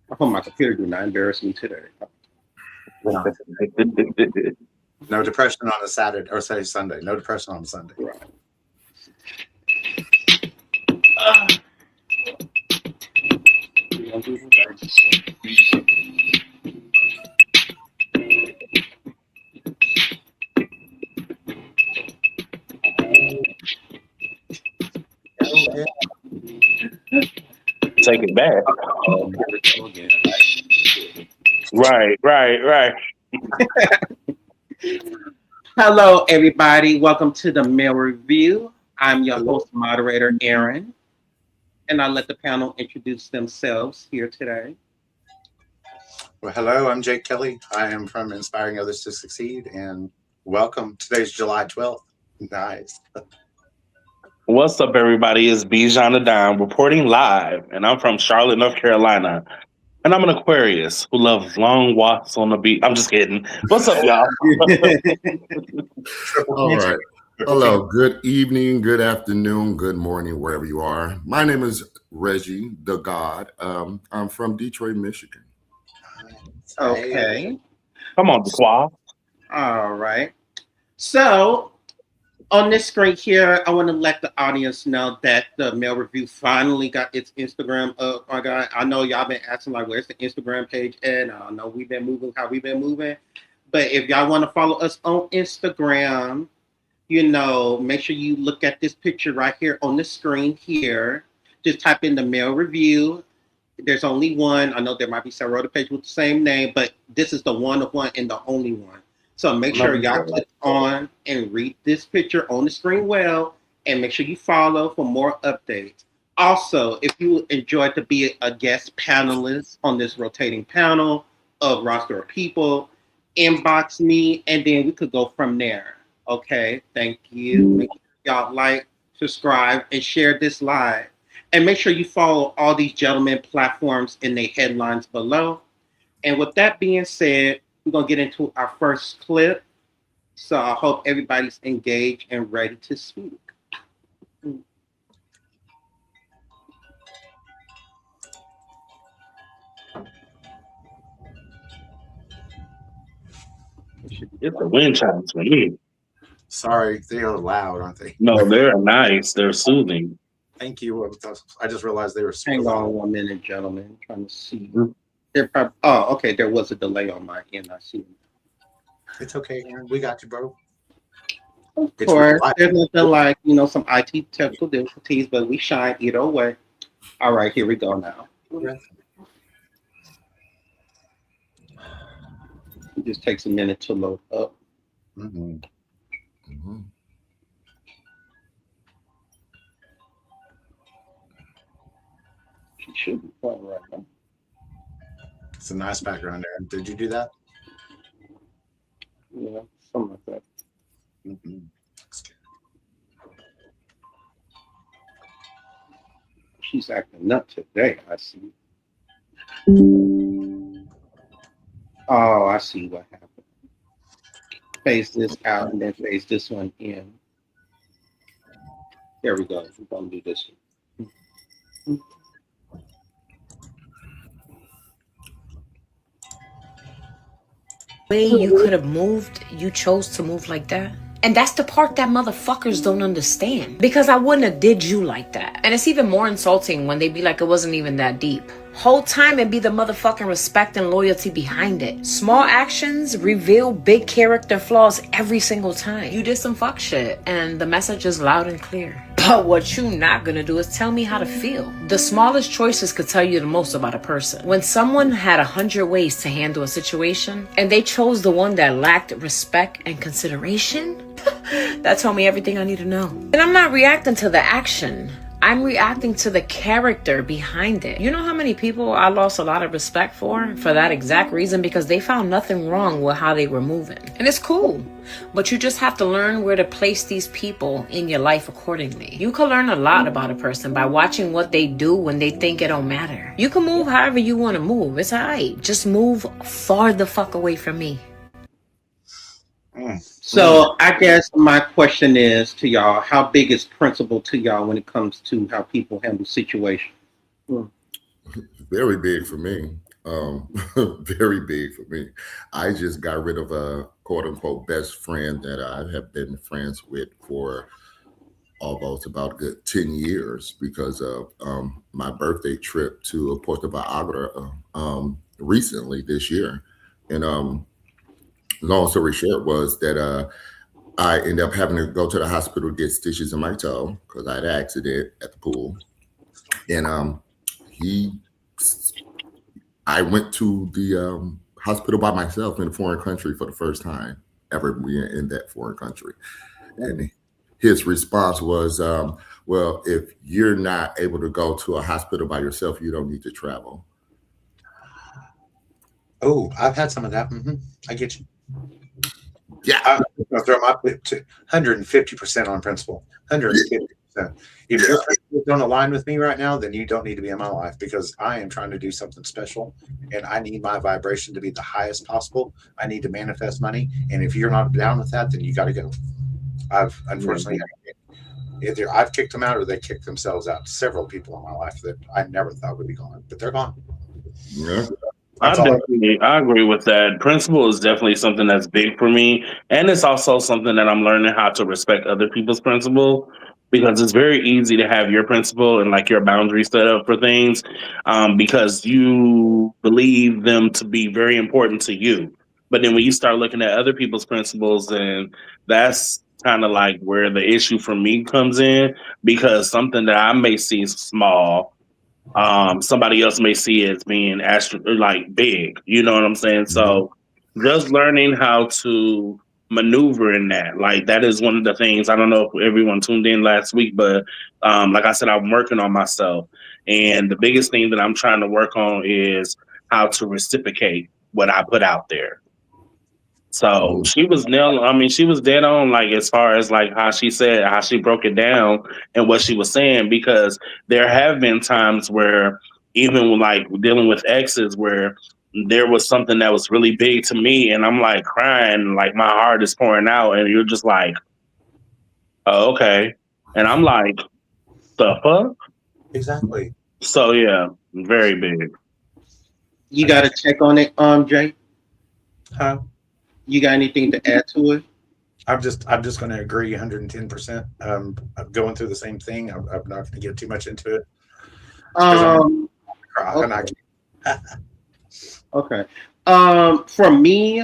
I hope my computer do not embarrass me today. No depression on a Saturday or say Sunday. No depression on a Sunday. Right. Take it back. Oh, here we go again. Right. Hello, everybody. Welcome to the Mail Review. I'm your host, moderator, Aaron, and I'll let the panel introduce themselves here today. Well, hello, I'm Jake Kelly. I am from Inspiring Others to Succeed, and welcome. Today's July 12th. Nice. What's up, everybody? It's Bijan the Dime reporting live, and I'm from Charlotte, North Carolina. And I'm an Aquarius who loves long walks on the beach. I'm just kidding. What's up, y'all? All right. Hello. Good evening, good afternoon, good morning, wherever you are. My name is Reggie the God. I'm from Detroit, Michigan. Okay. Come on, Squaw. All right. So, on this screen here, I want to let the audience know that the Mail Review finally got its Instagram up. My God, I know y'all been asking, like, where's the Instagram page at? I know we've been moving how we've been moving. But if y'all want to follow us on Instagram, make sure you look at this picture right here on the screen here. Just type in the Mail Review. There's only one. I know there might be several other pages with the same name, but this is the one of one and the only one. So make sure y'all click on and read this picture on the screen well, and make sure you follow for more updates. Also, if you enjoy to be a guest panelist on this rotating panel of roster of people, inbox me, and then we could go from there. Okay, thank you. Make sure y'all like, subscribe, and share this live. And make sure you follow all these gentlemen platforms in the headlines below. And with that being said, we're going to get into our first clip. So I hope everybody's engaged and ready to speak. It's the wind chimes for me. Sorry, they are loud, aren't they? No, they're nice. They're soothing. Thank you. I just realized they were super Hang loud. on 1 minute, gentlemen. I'm trying to see. Okay. There was a delay on my end. I see. It's okay, Aaron. We got you, bro. Of course, there's nothing like, some IT technical difficulties, but we shine either way. All right, here we go now. It just takes a minute to load up. Mm-hmm. Mm-hmm. She should be playing right now. It's a nice background, Aaron. Did you do that? Yeah, something like that. Mm-hmm. She's acting up today, I see. Oh, I see what happened. Phase this out and then phase this one in. There we go. We're going to do this one. Way you could have moved, you chose to move like that. And that's the part that motherfuckers don't understand. Because I wouldn't have did you like that. And it's even more insulting when they be like, it wasn't even that deep. Whole time it be the motherfucking respect and loyalty behind it. Small actions reveal big character flaws every single time. You did some fuck shit, and the message is loud and clear. But what you not gonna do is tell me how to feel. The smallest choices could tell you the most about a person. When someone had 100 ways to handle a situation, and they chose the one that lacked respect and consideration, that told me everything I need to know. And I'm not reacting to the action. I'm reacting to the character behind it. You know how many people I lost a lot of respect for that exact reason? Because they found nothing wrong with how they were moving. And it's cool. But you just have to learn where to place these people in your life accordingly. You can learn a lot about a person by watching what they do when they think it don't matter. You can move however you want to move. It's alright. Just move far the fuck away from me. So I guess my question is to y'all, how big is principle to y'all when it comes to how people handle situations? Mm. Very big for me. Very big for me. I just got rid of a quote unquote best friend that I have been friends with for almost about a good 10 years because of my birthday trip to Puerto Vallarta recently this year. And long story short was that I ended up having to go to the hospital to get stitches in my toe because I had an accident at the pool. And he I went to the hospital by myself in a foreign country for the first time ever being in that foreign country. And his response was, well, if you're not able to go to a hospital by yourself, you don't need to travel. Oh, I've had some of that. I get you. Yeah. I'm going to throw my 150% on principle. 150%. If your principles don't align with me right now, then you don't need to be in my life because I am trying to do something special and I need my vibration to be the highest possible. I need to manifest money. And if you're not down with that, then you got to go. I've unfortunately either I've kicked them out or they kicked themselves out. Several people in my life that I never thought would be gone, but they're gone. Yeah. I agree with that. Principle is definitely something that's big for me, and it's also something that I'm learning how to respect other people's principle because it's very easy to have your principle and like your boundaries set up for things because you believe them to be very important to you. But then when you start looking at other people's principles, and that's kind of like where the issue for me comes in because something that I may see small somebody else may see it as being like big, you know what I'm saying? So just learning how to maneuver in that, like that is one of the things. I don't know if everyone tuned in last week, but like I said, I'm working on myself, and the biggest thing that I'm trying to work on is how to reciprocate what I put out there. So she was she was dead on, like as far as like how she said, how she broke it down and what she was saying, because there have been times where even like dealing with exes where there was something that was really big to me and I'm like crying, like my heart is pouring out and you're just like, oh, okay. And I'm like, the fuck? Exactly. So yeah, very big. You got to check on it, Jay. Huh? You got anything to add to it? I'm just going to agree 110%. I'm going through the same thing. I'm not going to get too much into it. Okay. For me,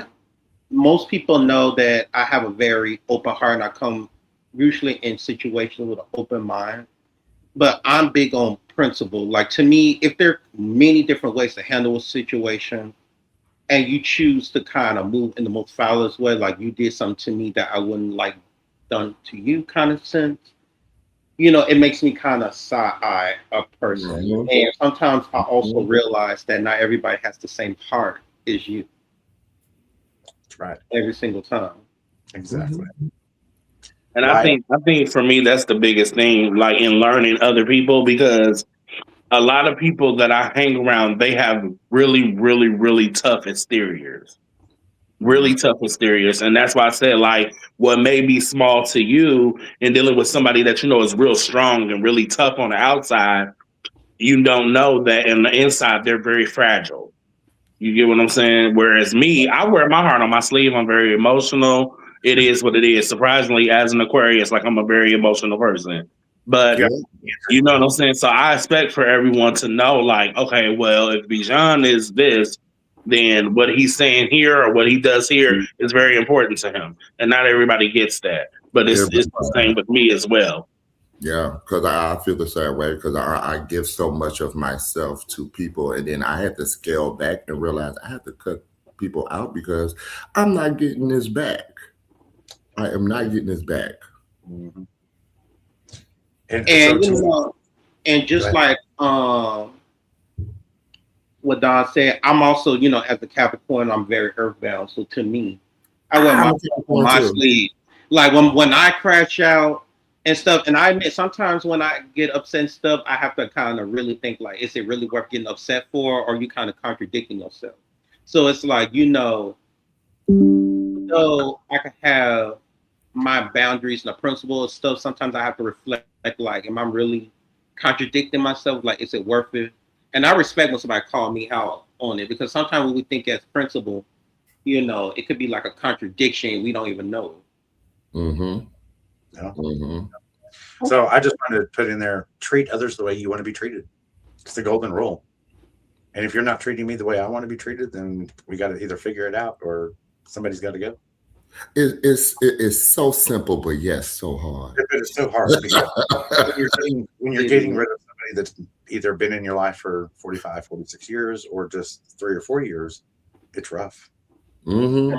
most people know that I have a very open heart and I come usually in situations with an open mind. But I'm big on principle. Like to me, if there are many different ways to handle a situation and you choose to kind of move in the most foulest way, like you did something to me that I wouldn't like done to you kind of sense, it makes me kind of side-eye a person. And sometimes I also realize that not everybody has the same heart as you. That's right. Every single time. Exactly. And I think for me that's the biggest thing, like in learning other people, because a lot of people that I hang around, they have really, really, really tough exteriors. Really tough exteriors. And that's why I said, like, what may be small to you and dealing with somebody that you know is real strong and really tough on the outside, you don't know that in the inside they're very fragile. You get what I'm saying? Whereas me, I wear my heart on my sleeve. I'm very emotional. It is what it is. Surprisingly, as an Aquarius, like I'm a very emotional person. But you know what I'm saying? So I expect for everyone to know, like, okay, well, if Bijan is this, then what he's saying here or what he does here is very important to him. And not everybody gets that. But it's the same with me as well. Yeah, because I feel the same way because I give so much of myself to people and then I had to scale back and realize I have to cut people out because I'm not getting this back. I am not getting this back. Mm-hmm. And just like what Don said, I'm also, as a Capricorn, I'm very earthbound. So to me, I wear my sleeve. Like when I crash out and stuff, and I admit sometimes when I get upset and stuff, I have to kind of really think like, is it really worth getting upset for, or are you kind of contradicting yourself? So it's like, so I can have my boundaries and the principles and stuff. Sometimes I have to reflect, like, am I really contradicting myself? Like, is it worth it? And I respect when somebody call me out on it because sometimes when we think as principle, it could be like a contradiction. We don't even know. Mm-hmm. No. Mm-hmm. So I just wanted to put in there, treat others the way you want to be treated. It's the golden rule. And if you're not treating me the way I want to be treated, then we got to either figure it out or somebody's got to go. It's so simple, but yes, so hard. But it's so hard because when you're getting rid of somebody that's either been in your life for 45, 46 years or just 3 or 4 years, it's rough. Mm-hmm.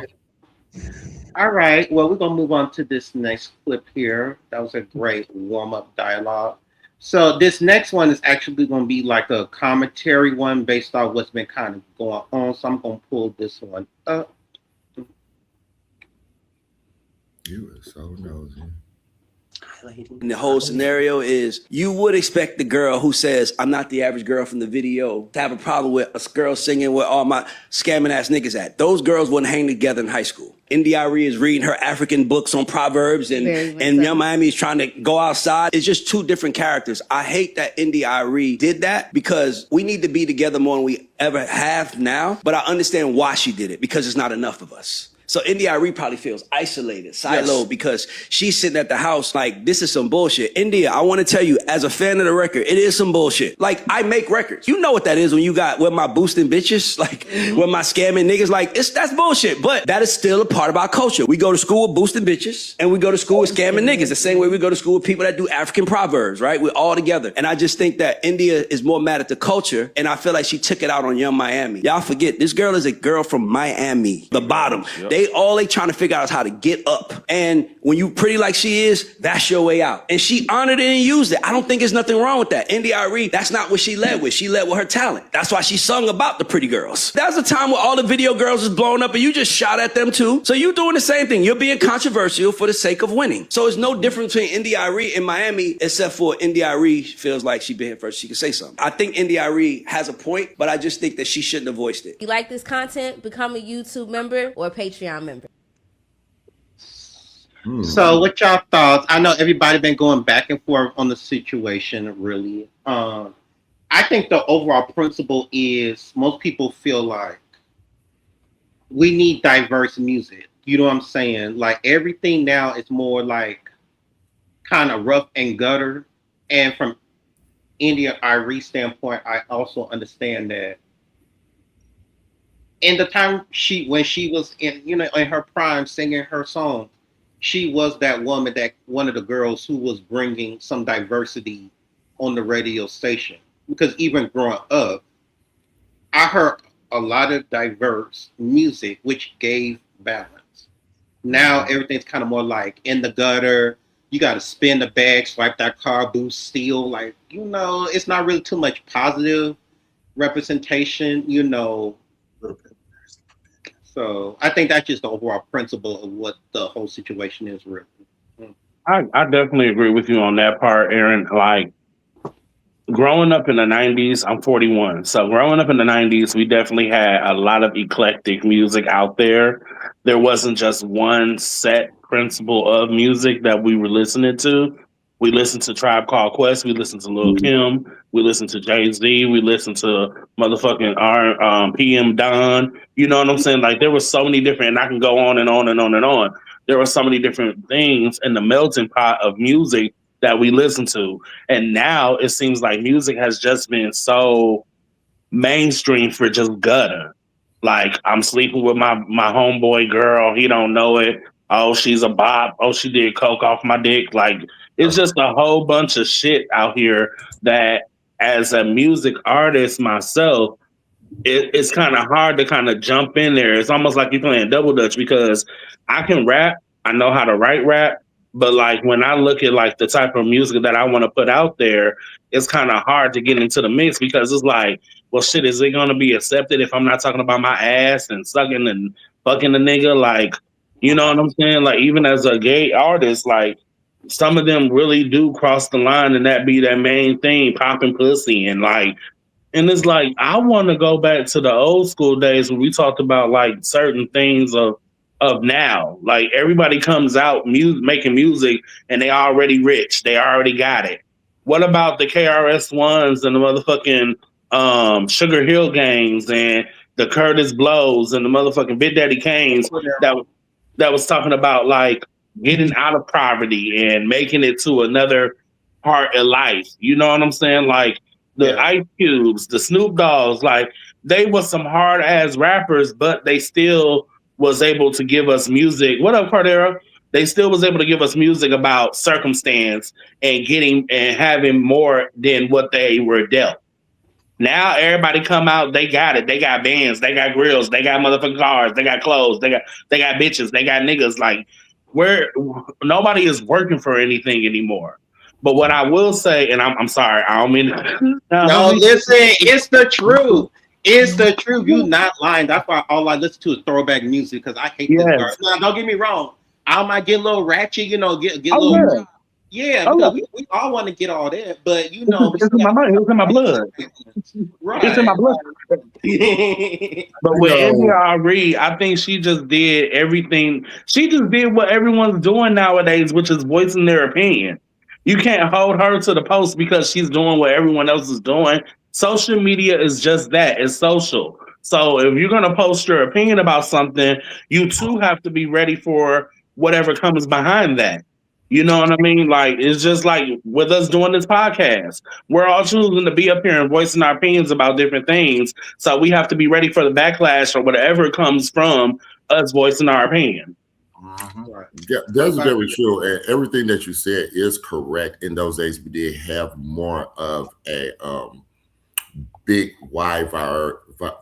All right. Well, we're going to move on to this next clip here. That was a great warm-up dialogue. So this next one is actually going to be like a commentary one based on what's been kind of going on. So I'm going to pull this one up. You are so nosy. And the whole scenario is you would expect the girl who says, I'm not the average girl from the video, to have a problem with a girl singing where all my scamming ass niggas at. Those girls wouldn't hang together in high school. India.Arie is reading her African books on Proverbs and Young Miami is trying to go outside. It's just two different characters. I hate that India.Arie did that because we need to be together more than we ever have now. But I understand why she did it because it's not enough of us. So India.Arie probably feels isolated, siloed, because she's sitting at the house like, this is some bullshit. India, I want to tell you, as a fan of the record, it is some bullshit. Like, I make records. You know what that is when you got, with my boosting bitches, like, with my scamming niggas, like, that's bullshit. But that is still a part of our culture. We go to school with boosting bitches, and we go to school with scamming niggas, the same way we go to school with people that do African proverbs, right? We're all together. And I just think that India is more mad at the culture, and I feel like she took it out on Young Miami. Y'all forget, this girl is a girl from Miami, the bottom. Yep. All they trying to figure out is how to get up. And when you pretty like she is, that's your way out. And she honored it and used it. I don't think there's nothing wrong with that. India.Arie, that's not what she led with. She led with her talent. That's why she sung about the pretty girls. That was a time where all the video girls was blowing up and you just shot at them too. So you doing the same thing. You're being controversial for the sake of winning. So it's no difference between India.Arie and Miami, except for India.Arie feels like she been here first. She can say something. I think India.Arie has a point, but I just think that she shouldn't have voiced it. You like this content? Become a YouTube member or a Patreon member. So what y'all thoughts? I know everybody been going back and forth on the situation, really. I think the overall principle is most people feel like we need diverse music. You know what I'm saying? Like everything now is more like kind of rough and gutter. And from India.Arie standpoint, I also understand that in the time when she was in her prime singing her songs, she was that woman, that one of the girls who was bringing some diversity on the radio station. Because even growing up, I heard a lot of diverse music, which gave balance. Now everything's kind of more like in the gutter. You got to spin the bag, swipe that car, boost, steal. Like, it's not really too much positive representation, So I think that's just the overall principle of what the whole situation is, really. I definitely agree with you on that part, Aaron. Like, growing up in the 90s, I'm 41. So growing up in the 90s, we definitely had a lot of eclectic music out there. There wasn't just one set principle of music that we were listening to. We listened to Tribe Called Quest. We listened to Lil Kim. We listened to Jay-Z. We listened to motherfucking PM Don. You know what I'm saying? Like, there were so many different, and I can go on and on and on and on. There were so many different things in the melting pot of music that we listen to. And now it seems like music has just been so mainstream for just gutter. Like, I'm sleeping with my homeboy girl. He don't know it. Oh, she's a bop. Oh, she did coke off my dick. Like, it's just a whole bunch of shit out here that, as a music artist myself, it's kind of hard to kind of jump in there. It's almost like you're playing double dutch because I can rap. I know how to write rap. But like when I look at like the type of music that I want to put out there, it's kind of hard to get into the mix because it's like, well, shit, is it going to be accepted if I'm not talking about my ass and sucking and fucking the nigga? Like, you know what I'm saying? Like, even as a gay artist, like, some of them really do cross the line and that be that main thing, popping pussy. And like, and it's like, I want to go back to the old school days when we talked about like certain things of now. Like, everybody comes out making music and they already rich. They already got it. What about the KRS-Ones and the motherfucking Sugar Hill Gangs and the Curtis Blows and the motherfucking Big Daddy Kanes that was talking about like getting out of poverty and making it to another part of life. You know what I'm saying? Like the Ice Cubes, the Snoop Dogs, like they were some hard ass rappers, but they still was able to give us music. What up, Cardera? They still was able to give us music about circumstance and getting and having more than what they were dealt. Now everybody come out, they got it. They got bands, they got grills, they got motherfucking cars, they got clothes, they got bitches, they got niggas. Like where nobody is working for anything anymore. But what I will say, and I'm sorry, I don't mean to, no, listen, it's the truth. It's the truth. You not lying. That's why all I listen to is throwback music because I hate this garbage. Now, don't get me wrong. I might get a little ratchet, you know, get a little. Yeah, because we all want to get all that, but you know, it's in my mind. It's in my blood. Right. It's in my blood. But with NDRE, I think she just did everything. She just did what everyone's doing nowadays, which is voicing their opinion. You can't hold her to the post because she's doing what everyone else is doing. Social media is just that. It's social. So if you're going to post your opinion about something, you too have to be ready for whatever comes behind that. You know what I mean? Like, it's just like with us doing this podcast. We're all choosing to be up here and voicing our opinions about different things. So we have to be ready for the backlash or whatever comes from us voicing our opinion. Yeah, that's very true. And everything that you said is correct. In those days, we did have more of a big, wide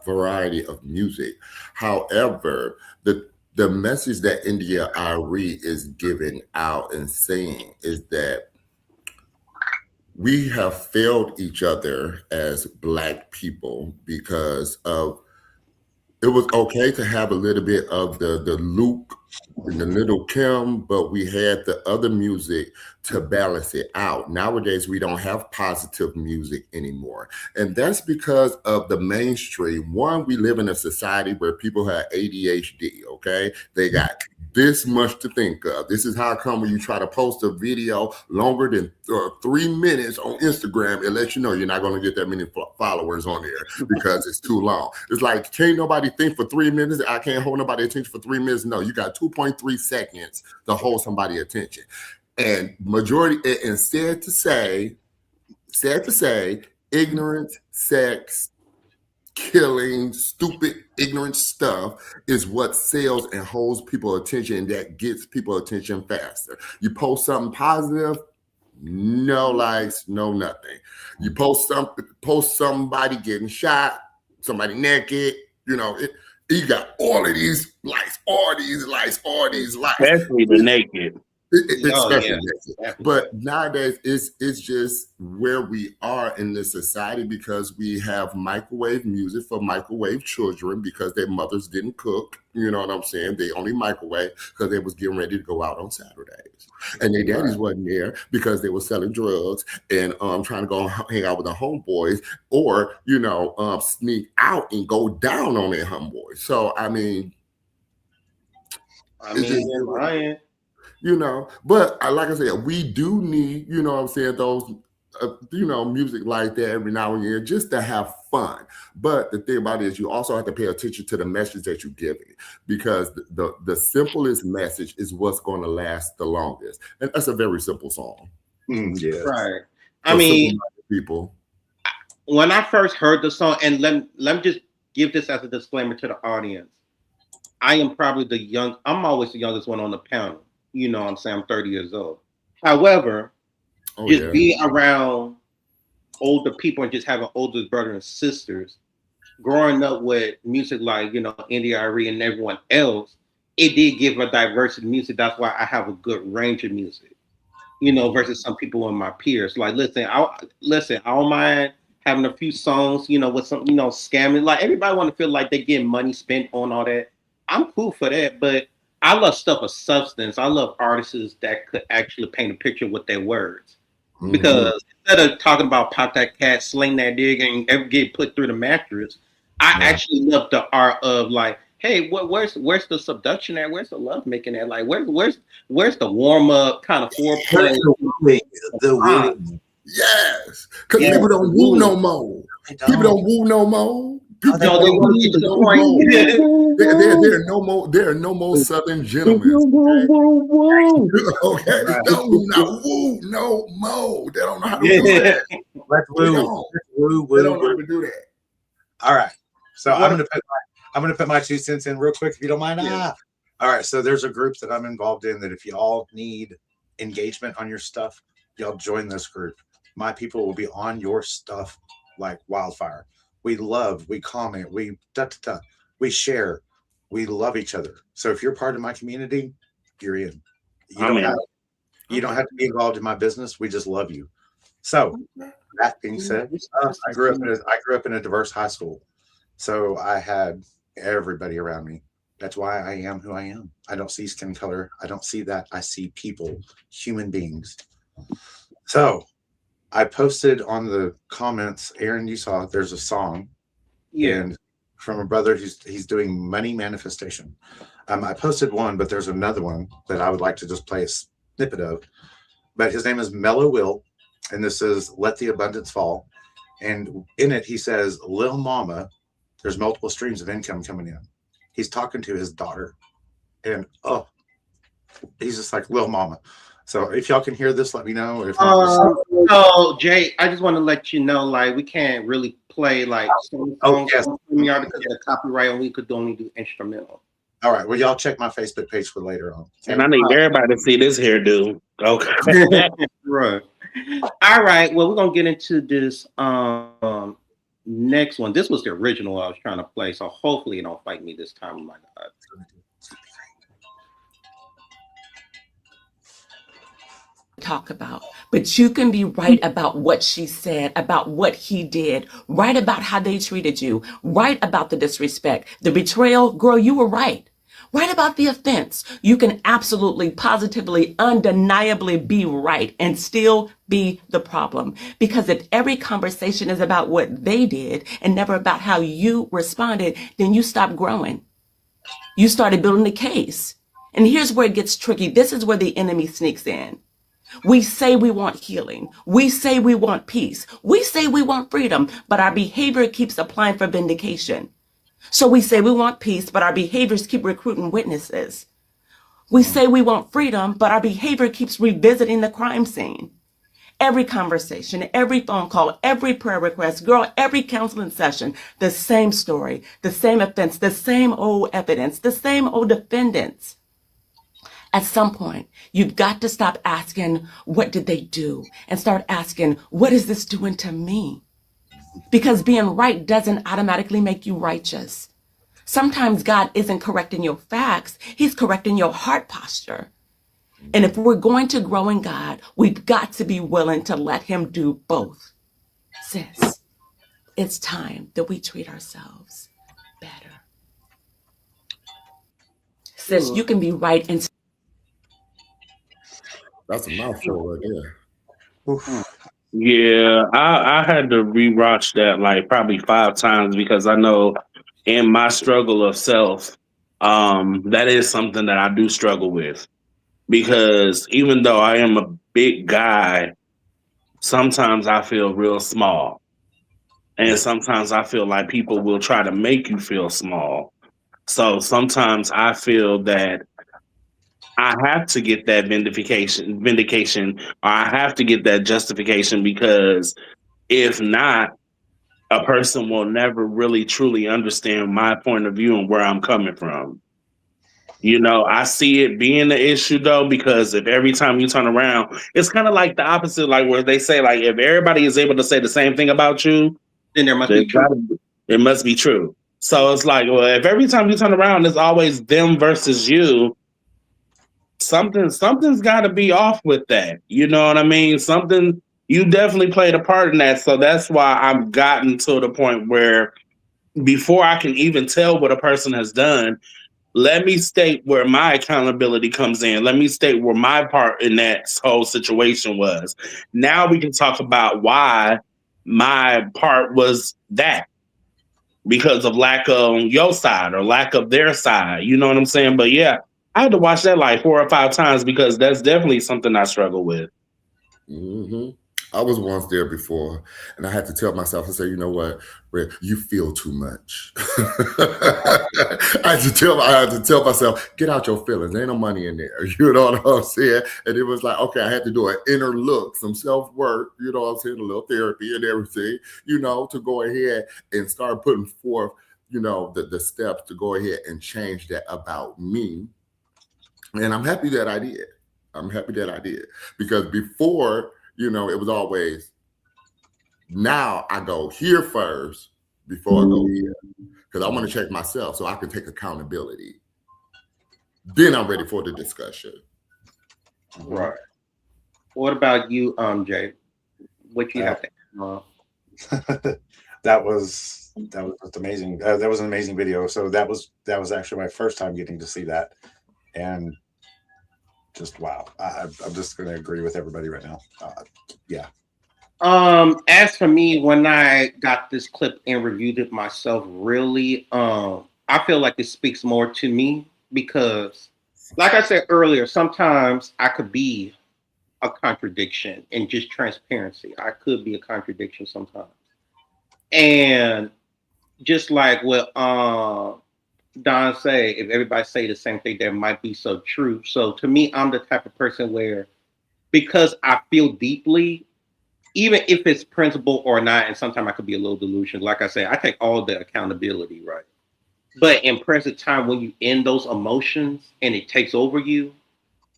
variety of music. However, the message that India Ari is giving out and saying is that we have failed each other as Black people because of it was okay to have a little bit of the Luke and the Little Kim, but we had the other music to balance it out. Nowadays, we don't have positive music anymore. And that's because of the mainstream. One, we live in a society where people have ADHD, okay? They got this much to think of. This is how come when you try to post a video longer than 3 minutes on Instagram, it lets you know you're not going to get that many followers on there because it's too long. It's like, can't nobody think for 3 minutes? I can't hold nobody attention for 3 minutes. No, you got 2.3 seconds to hold somebody attention. And majority, and sad to say, ignorance, sex, killing, stupid, ignorant stuff is what sells and holds people attention, and that gets people attention faster. You post something positive, no likes, no nothing. You post somebody getting shot, somebody naked, you know, you got all of these likes, all these likes. Especially the naked. But nowadays it's just where we are in this society because we have microwave music for microwave children because their mothers didn't cook. You know what I'm saying? They only microwave because they was getting ready to go out on Saturdays. And their daddies wasn't there because they were selling drugs and trying to go hang out with the homeboys or, you know, sneak out and go down on their homeboys. So, I mean, you know, but like I said, we do need, you know what I'm saying, those, you know, music like that every now and then just to have fun. But the thing about it is you also have to pay attention to the message that you're giving because the simplest message is what's going to last the longest. And that's a very simple song. Yeah. Right. I mean, people. When I first heard the song, and let me just give this as a disclaimer to the audience. I am probably I'm always the youngest one on the panel. You know what I'm saying? I'm 30 years old. However, being around older people and just having older brothers and sisters, growing up with music like, you know, NDRE and everyone else, it did give a diversity of music. That's why I have a good range of music, you know, versus some people on my peers. Like, listen, I don't mind having a few songs, you know, with some, you know, scamming. Like, everybody want to feel like they getting money spent on all that. I'm cool for that, but I love stuff of substance. I love artists that could actually paint a picture with their words. Mm-hmm. Because instead of talking about pop that cat, sling that dig, and ever get put through the mattress, I actually love the art of like, hey, where's the subduction at? Where's the love making at? Like, where's the warm up kind of foreplay? The winning. Yes, because people don't do no more. People don't woo no more. People No, they want to get to the don't point. woo. There are no more Southern gentlemen. Okay, Right. don't not woo no more. They don't know how to do that. Let's They woo. don't. Woo, They don't know woo. how to do that. All right. So I'm gonna put my 2 cents in real quick if you don't mind. Yeah. All right. So there's a group that I'm involved in that if y'all need engagement on your stuff, y'all join this group. My people will be on your stuff like wildfire. We love, we comment, we we share, we love each other. So if you're part of my community, you're in. You don't have to be involved in my business. We just love you. So that being said, I grew up in a diverse high school. So I had everybody around me. That's why I am who I am. I don't see skin color. I don't see that. I see people, human beings. So I posted on the comments, Aaron, you saw there's a song. Yeah. And from a brother he's doing money manifestation. I posted one, but there's another one that I would like to just play a snippet of. But his name is Mellow Will, and this is Let the Abundance Fall. And in it, he says, Lil Mama, there's multiple streams of income coming in. He's talking to his daughter, and he's just like Lil Mama. So if y'all can hear this, let me know. If not, so Jay, I just want to let you know, like, we can't really play like songs yes. because of the copyright, and we could only do instrumental. All right. Well, y'all check my Facebook page for later on. And I need everybody to see this hairdo. Okay. Right. All right. Well, we're gonna get into this next one. This was the original I was trying to play, so hopefully you don't fight me this time. Oh my God. Talk about, but you can be right about what she said, about what he did, right about how they treated you, right about the disrespect, the betrayal. Girl, you were right. Right about the offense. You can absolutely, positively, undeniably be right and still be the problem. Because if every conversation is about what they did and never about how you responded, then you stop growing. You started building the case. And here's where it gets tricky. This is where the enemy sneaks in. We say we want healing. We say we want peace. We say we want freedom, but our behavior keeps applying for vindication. So we say we want peace, but our behaviors keep recruiting witnesses. We say we want freedom, but our behavior keeps revisiting the crime scene. Every conversation, every phone call, every prayer request, girl, every counseling session, the same story, the same offense, the same old evidence, the same old defendants. At some point, you've got to stop asking, what did they do? And start asking, what is this doing to me? Because being right doesn't automatically make you righteous. Sometimes God isn't correcting your facts. He's correcting your heart posture. And if we're going to grow in God, we've got to be willing to let him do both. Sis, it's time that we treat ourselves better. Sis, you can be right and That's a mouthful right there. Yeah, I had to rewatch that like probably 5 times because I know in my struggle of self, that is something that I do struggle with. Because even though I am a big guy, sometimes I feel real small. And sometimes I feel like people will try to make you feel small. So sometimes I feel that I have to get that vindication, or I have to get that justification, because if not, a person will never really truly understand my point of view and where I'm coming from. You know, I see it being the issue though, because if every time you turn around, it's kind of like the opposite, like where they say, like, if everybody is able to say the same thing about you, Then there must be truth. it must be true. So it's like, well, if every time you turn around, it's always them versus you, something's got to be off with that. You know what I mean? You definitely played a part in that. So that's why I've gotten to the point where before I can even tell what a person has done, let me state where my accountability comes in. Let me state where my part in that whole situation was. Now we can talk about why my part was that, because of lack on your side or lack of their side. You know what I'm saying? But yeah, I had to watch that like 4 or 5 times because that's definitely something I struggle with. Mm-hmm. I was once there before, and I had to tell myself, I said, you know what, Red, you feel too much. I had to tell myself, get out your feelings. There ain't no money in there. You know what I'm saying? And it was like, okay, I had to do an inner look, some self-work, you know what I'm saying, a little therapy and everything, you know, to go ahead and start putting forth, you know, the steps to go ahead and change that about me. And I'm happy that I did. Because before, you know, it was always, now I go here first before I go here. Because I want to check myself so I can take accountability. Then I'm ready for the discussion. Right. What about you, Jay? What you have to That was just amazing. That was an amazing video. So that was actually my first time getting to see that. And just wow. I'm just going to agree with everybody right now. Yeah. As for me, when I got this clip and reviewed it myself, really, I feel like it speaks more to me because, like I said earlier, sometimes I could be a contradiction and just transparency. I could be a contradiction sometimes. And just like what Don say, if everybody say the same thing, that might be so true. So to me, I'm the type of person where, because I feel deeply, even if it's principle or not, and sometimes I could be a little delusional. Like I said, I take all the accountability, right? But in present time, when you in those emotions and it takes over you,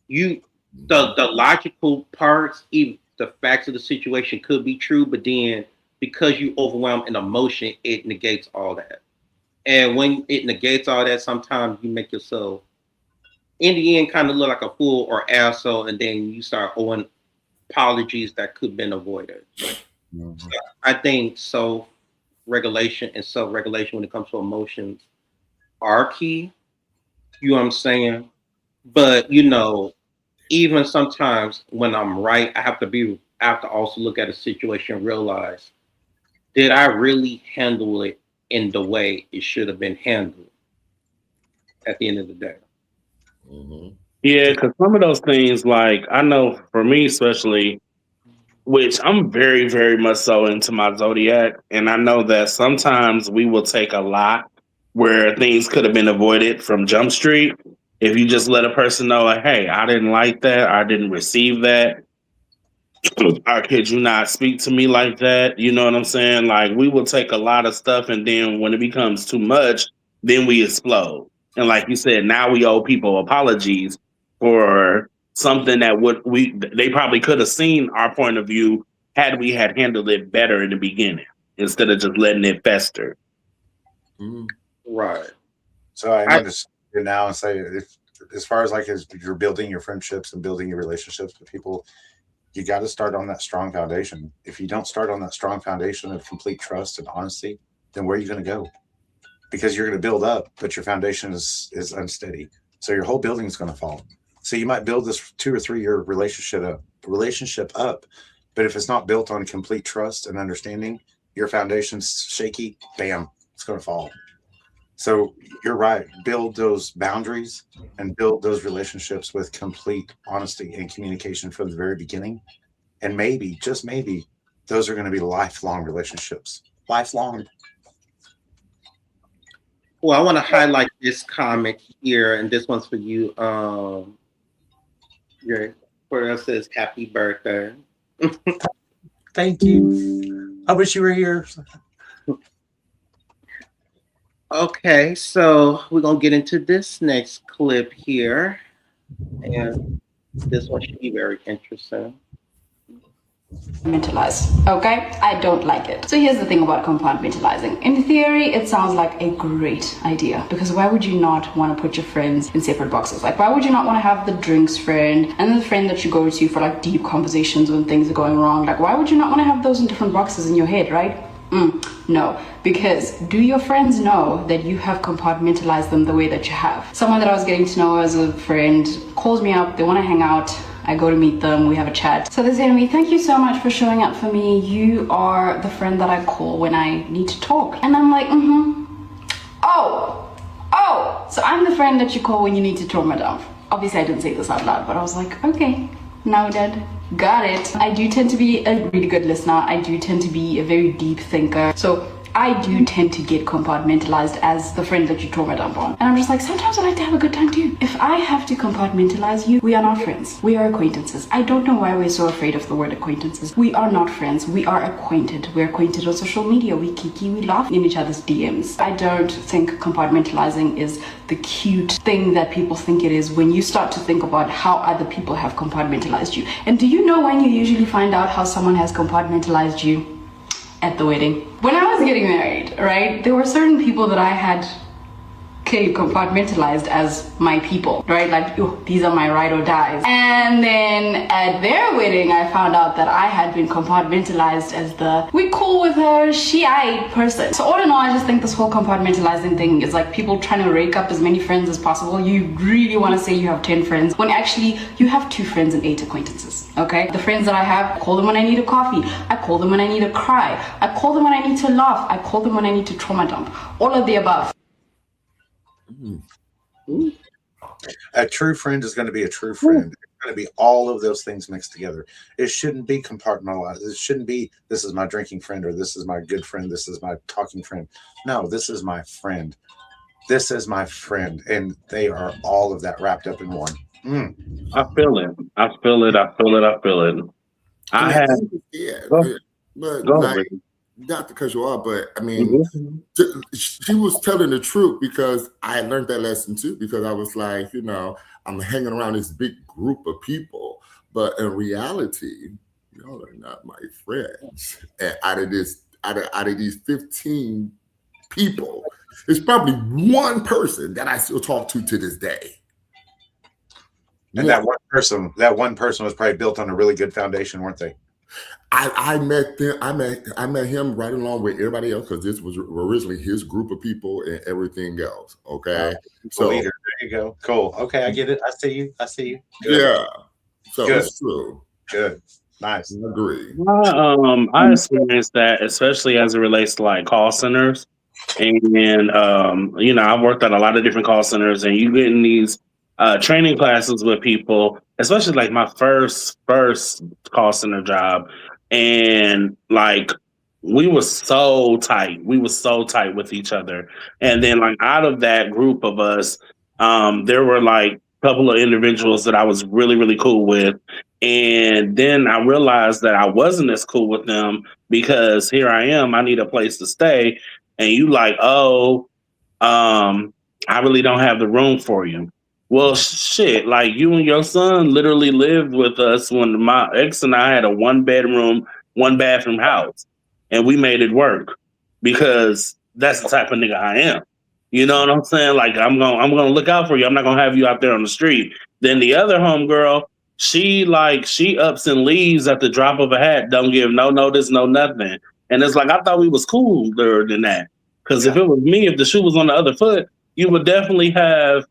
the logical parts, even the facts of the situation could be true, but then because you overwhelm in emotion, it negates all that. And when it negates all that, sometimes you make yourself, in the end, kind of look like a fool or asshole, and then you start owing apologies that could have been avoided. So I think self-regulation when it comes to emotions are key. You know what I'm saying? But you know, even sometimes when I'm right, I have to also look at a situation and realize, did I really handle it in the way it should have been handled at the end of the day? Mm-hmm. Yeah, because some of those things, like I know for me especially, which I'm very, very much so into my zodiac, and I know that sometimes we will take a lot where things could have been avoided from Jump Street if you just let a person know, like, hey, I didn't like that, I didn't receive that. Or could you not speak to me like that? You know what I'm saying? Like we will take a lot of stuff, and then when it becomes too much, then we explode. And like you said, now we owe people apologies for something that they probably could have seen our point of view had we had handled it better in the beginning instead of just letting it fester. Mm-hmm. Right. So I understand now and say, if as far as like as you're building your friendships and building your relationships with people, you got to start on that strong foundation. If you don't start on that strong foundation of complete trust and honesty, then where are you going to go? Because you're going to build up, but your foundation is unsteady. So your whole building is going to fall. So you might build this 2 or 3 year relationship up, but if it's not built on complete trust and understanding, your foundation's shaky, bam, it's going to fall. So you're right. Build those boundaries and build those relationships with complete honesty and communication from the very beginning. And maybe, just maybe, those are going to be lifelong relationships. Lifelong. Well, I want to highlight this comment here, and this one's for you. Where it says "Happy Birthday." Thank you. I wish you were here. Okay, so we're gonna get into this next clip here, and this one should be very interesting. Compartmentalize. Okay, I don't like it. So here's the thing about compartmentalizing. In theory, it sounds like a great idea, because why would you not want to put your friends in separate boxes? Like, why would you not want to have the drinks friend and the friend that you go to for like deep conversations when things are going wrong? Like, why would you not want to have those in different boxes in your head, right? No, because do your friends know that you have compartmentalized them the way that you have? Someone that I was getting to know as a friend calls me up, they want to hang out. I go to meet them, we have a chat. So they say to me, thank you so much for showing up for me. You are the friend that I call when I need to talk. And I'm like, Oh, so I'm the friend that you call when you need to talk, madam. Obviously I didn't say this out loud, but I was like, okay, Noted. Got it. I do tend to be a really good listener. I do tend to be a very deep thinker. So I do tend to get compartmentalized as the friend that you trauma dump on. And I'm just like, sometimes I like to have a good time too. If I have to compartmentalize you, we are not friends. We are acquaintances. I don't know why we're so afraid of the word acquaintances. We are not friends. We are acquainted. We're acquainted on social media. We kiki, we laugh in each other's DMs. I don't think compartmentalizing is the cute thing that people think it is when you start to think about how other people have compartmentalized you. And do you know when you usually find out how someone has compartmentalized you? At the wedding. When I was getting married, right, there were certain people that I had clearly compartmentalized as my people, right? Like, these are my ride or dies. And then at their wedding, I found out that I had been compartmentalized as the we cool with her, she-I person. So all in all, I just think this whole compartmentalizing thing is like people trying to rake up as many friends as possible. You really want to say you have 10 friends when actually you have 2 friends and 8 acquaintances, okay? The friends that I have, I call them when I need a coffee. I call them when I need to cry. I call them when I need to laugh. I call them when I need to trauma dump. All of the above. A true friend is going to be a true friend. It's going to be all of those things mixed together. It shouldn't be compartmentalized. It shouldn't be, this is my drinking friend, or this is my good friend, this is my talking friend. No, this is my friend. This is my friend. And they are all of that wrapped up in one. I feel it. I feel it. I feel it. I feel it. I have. Yeah. But Go like, ahead. not to cut you off, but I mean, she was telling the truth, because I had learned that lesson too, because I was like, I'm hanging around this big group of people, but in reality, y'all are not my friends. And out of these 15 people, there's probably one person that I still talk to this day. And that one person was probably built on a really good foundation, weren't they? I met them. I met him right along with everybody else, because this was originally his group of people and everything else. Okay, so there you go. Cool. Okay, I get it. I see you. Good. Yeah. So Good. It's true. Good. Nice. I agree. I experienced that, especially as it relates to like call centers, and I've worked at a lot of different call centers, and you get in these training classes with people, especially like my first call center job. And like, we were so tight. We were so tight with each other. And then like out of that group of us, there were like a couple of individuals that I was really, really cool with. And then I realized that I wasn't as cool with them, because here I am, I need a place to stay. And you like, I really don't have the room for you. Well, shit, like you and your son literally lived with us when my ex and I had a 1-bedroom, 1-bathroom house, and we made it work, because that's the type of nigga I am. You know what I'm saying? Like, I'm gonna look out for you. I'm not gonna have you out there on the street. Then the other homegirl, she ups and leaves at the drop of a hat. Don't give no notice, no nothing. And it's like, I thought we was cooler than that. Because if it was me, if the shoe was on the other foot, you would definitely have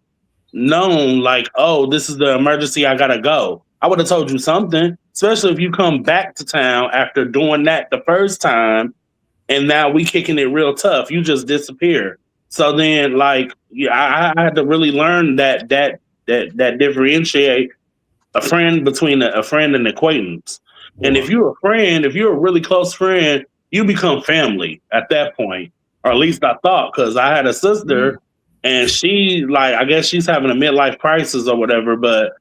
known, like, oh, this is the emergency, I gotta go. I would have told you something, especially if you come back to town after doing that the first time, and now we kicking it real tough. You just disappear. So then, like, I had to really learn that differentiate a friend between a friend and acquaintance. And if you're a friend, if you're a really close friend, you become family at that point, or at least I thought, because I had a sister. And she, like, I guess she's having a midlife crisis or whatever, but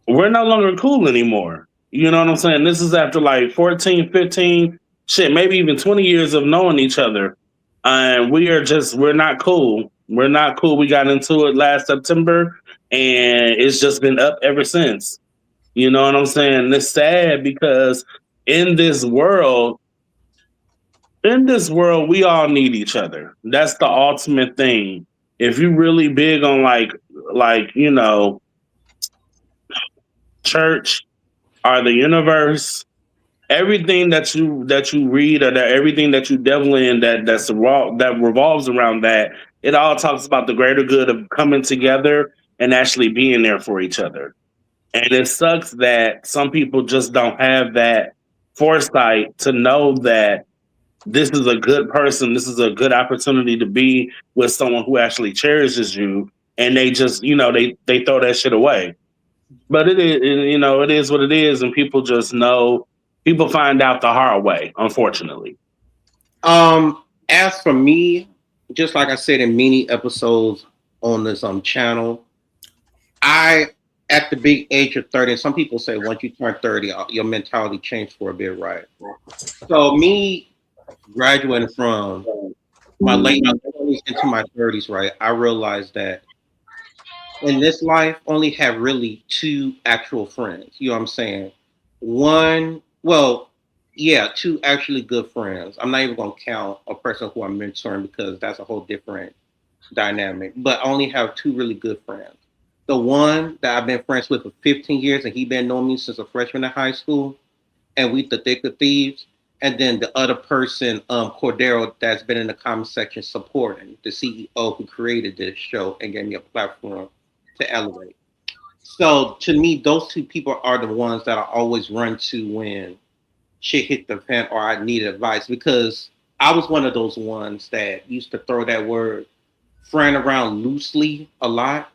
we're no longer cool anymore. You know what I'm saying? This is after like 14, 15, shit, maybe even 20 years of knowing each other. And we're not cool. We're not cool. We got into it last September, and it's just been up ever since. You know what I'm saying? And it's sad, because in this world, we all need each other. That's the ultimate thing. If you're really big on like church or the universe, everything that you read, or that everything that you devil in that revolves around that, it all talks about the greater good of coming together and actually being there for each other. And it sucks that some people just don't have that foresight to know that this is a good person. This is a good opportunity to be with someone who actually cherishes you. And they just, they throw that shit away. But it is what it is, and people just know. People find out the hard way, unfortunately. As for me, just like I said in many episodes on this channel, I at the big age of 30, some people say once you turn 30, your mentality changed for a bit, right? So me graduating from my late 20s into my 30s, right? I realized that in this life, only have really two actual friends. You know what I'm saying? One, well, yeah, two actually good friends. I'm not even gonna count a person who I'm mentoring because that's a whole different dynamic. But I only have two really good friends. The one that I've been friends with for 15 years, and he been knowing me since a freshman in high school, and we the thick of thieves. And then the other person, Cordero, that's been in the comment section supporting the CEO who created this show and gave me a platform to elevate. So to me, those two people are the ones that I always run to when shit hit the fan or I need advice because I was one of those ones that used to throw that word friend around loosely a lot.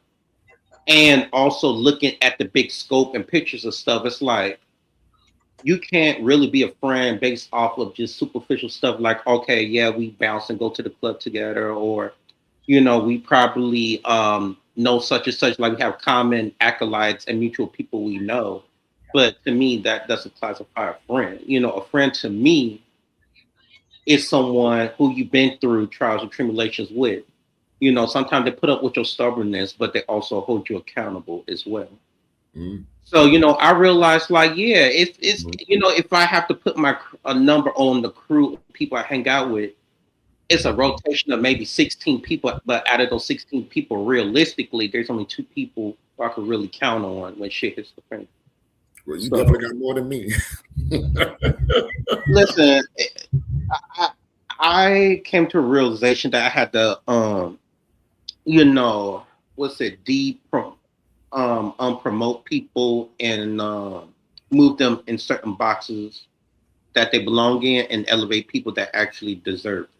And also looking at the big scope and pictures of stuff, it's like you can't really be a friend based off of just superficial stuff like, okay, yeah, we bounce and go to the club together, or, we probably know such and such, like we have common acolytes and mutual people we know. But to me, that doesn't classify a friend. A friend to me is someone who you've been through trials and tribulations with. Sometimes they put up with your stubbornness, but they also hold you accountable as well. Mm. So I realized like yeah, it's if I have to put a number on the crew of people I hang out with, it's a rotation of maybe 16 people. But out of those 16 people, realistically, there's only two people who I could really count on when shit hits the fan. Well, you definitely got more than me. Listen, I came to a realization that I had to what's it, promote people and move them in certain boxes that they belong in and elevate people that actually deserve it.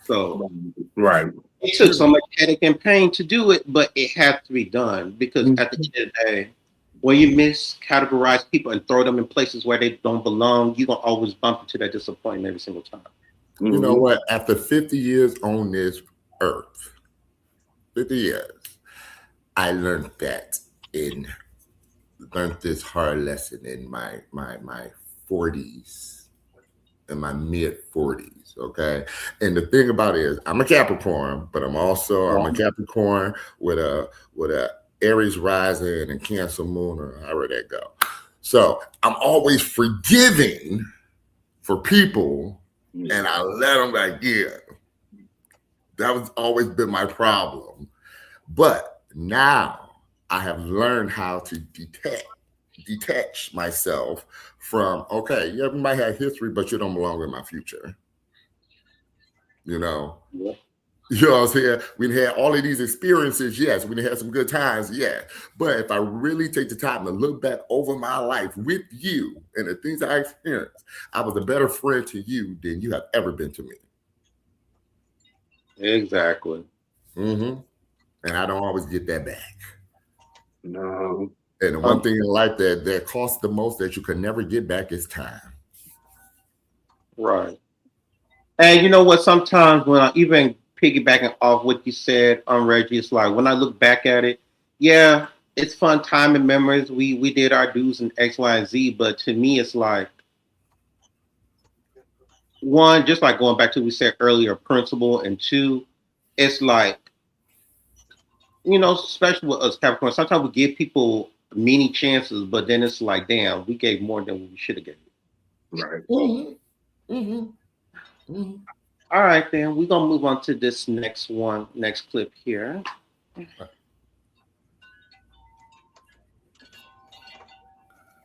So right. It took so much headache and pain to do it, but it had to be done because at the end of the day, when you miscategorize people and throw them in places where they don't belong, you're gonna always bump into that disappointment every single time. You know what? After 50 years on this earth, 50 years, I learned this hard lesson in my 40s, in my mid 40s. Okay. And the thing about it is I'm a Capricorn, but I'm a Capricorn with a Aries rising and Cancer moon, or however that go. So I'm always forgiving for people and I let them like, yeah. That was always been my problem. But now I have learned how to detach myself from, okay, yeah, we might have history, but you don't belong in my future. You know? Yeah. You know what I'm saying? We had all of these experiences, yes. We had some good times, yeah. But if I really take the time to look back over my life with you and the things I experienced, I was a better friend to you than you have ever been to me. Exactly. Mm-hmm. And I don't always get that back. No. And the one thing in life that costs the most that you can never get back is time. Right. And you know what? Sometimes when I even piggybacking off what you said on Reggie, it's like when I look back at it, yeah, it's fun time and memories. We did our dues and X, Y, and Z, but to me, it's like one, just like going back to what we said earlier, principle, and two, it's like especially with us Capricorn, sometimes we give people many chances, but then it's like, damn, we gave more than we should have given. Right. Mm-hmm. Mm-hmm. Mm-hmm. All right, then we're gonna move on to this next clip here.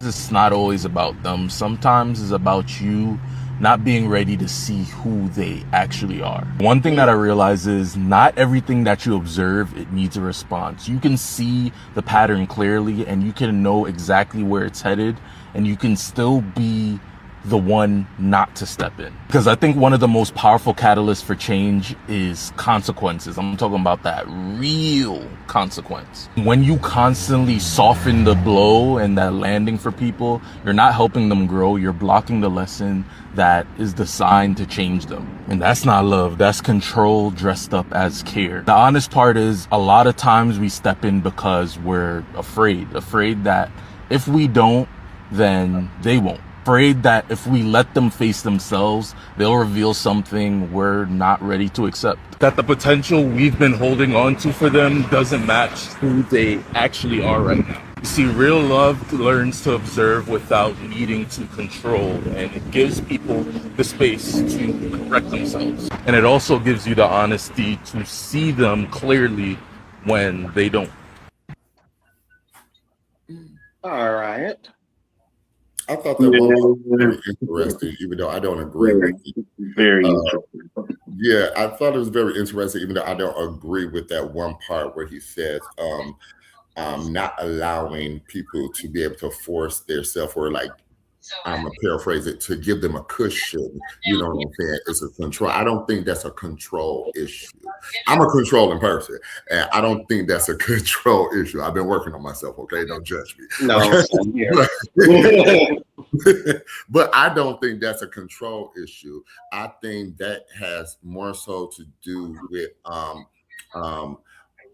It's not always about them. Sometimes it's about you not being ready to see who they actually are. One thing that I realize is not everything that you observe, it needs a response. You can see the pattern clearly and you can know exactly where it's headed, and you can still be the one not to step in. Because I think one of the most powerful catalysts for change is consequences. I'm talking about that real consequence. When you constantly soften the blow and that landing for people, you're not helping them grow. You're blocking the lesson that is designed to change them. And that's not love. That's control dressed up as care. The honest part is a lot of times we step in because we're afraid that if we don't, then they won't. Afraid that if we let them face themselves, they'll reveal something we're not ready to accept. That the potential we've been holding on to for them doesn't match who they actually are right now. You see, real love learns to observe without needing to control, and it gives people the space to correct themselves. And it also gives you the honesty to see them clearly when they don't. All right. I thought that one was very interesting, even though I don't agree with it. Very interesting. Yeah, I thought it was very interesting, even though I don't agree with that one part where he says, not allowing people to be able to force their self, or like, I'm gonna paraphrase it, to give them a cushion. You know what I'm saying? It's a control. I don't think that's a control issue. I'm a controlling person, and I don't think that's a control issue. I've been working on myself. Okay, don't judge me. No, Okay? But I don't think that's a control issue. I think that has more so to do with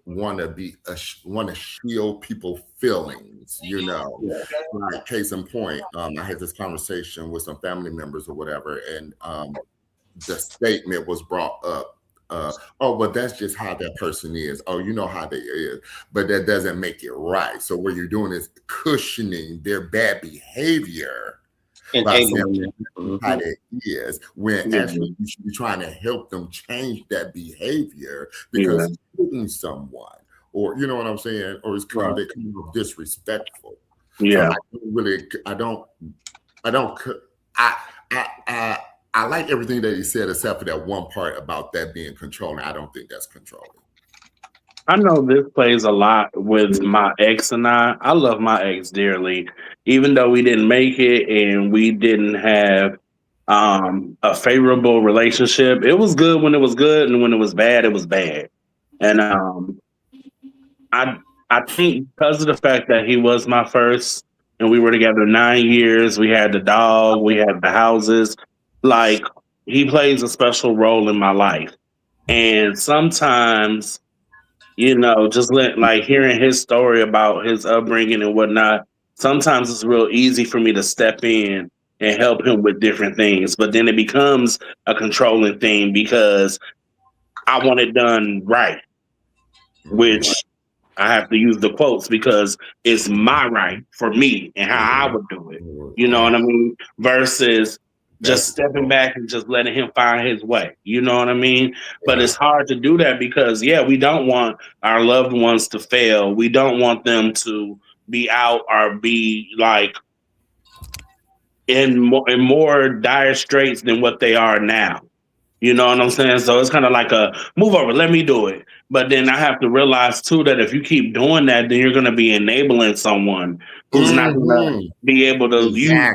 want to shield people feelings, you know. Like, case in point, I had this conversation with some family members or whatever, and the statement was brought up, oh, well, that's just how that person is. Oh, you know how they is, but that doesn't make it right. So what you're doing is cushioning their bad behavior by saying how it is, when actually you should be trying to help them change that behavior, because it's hurting someone, or you know what I'm saying, or it's kind of disrespectful. Yeah. So I like everything that he said, except for that one part about that being controlling. I don't think that's controlling. I know this plays a lot with my ex and I. I love my ex dearly, even though we didn't make it and we didn't have a favorable relationship. It was good when it was good, and when it was bad, it was bad. And I think because of the fact that he was my first, and we were together 9 years, we had the dog, we had the houses, like, he plays a special role in my life. And sometimes, you know, just hearing his story about his upbringing and whatnot, sometimes it's real easy for me to step in and help him with different things. But then it becomes a controlling thing because I want it done right, which I have to use the quotes because it's my right for me and how I would do it. You know what I mean? Versus just stepping back and just letting him find his way. You know what I mean? But it's hard to do that because, we don't want our loved ones to fail. We don't want them to be out or be like in more dire straits than what they are now. You know what I'm saying? So it's kind of like a move over, let me do it. But then I have to realize too that if you keep doing that, then you're going to be enabling someone who's not going to be able to use their,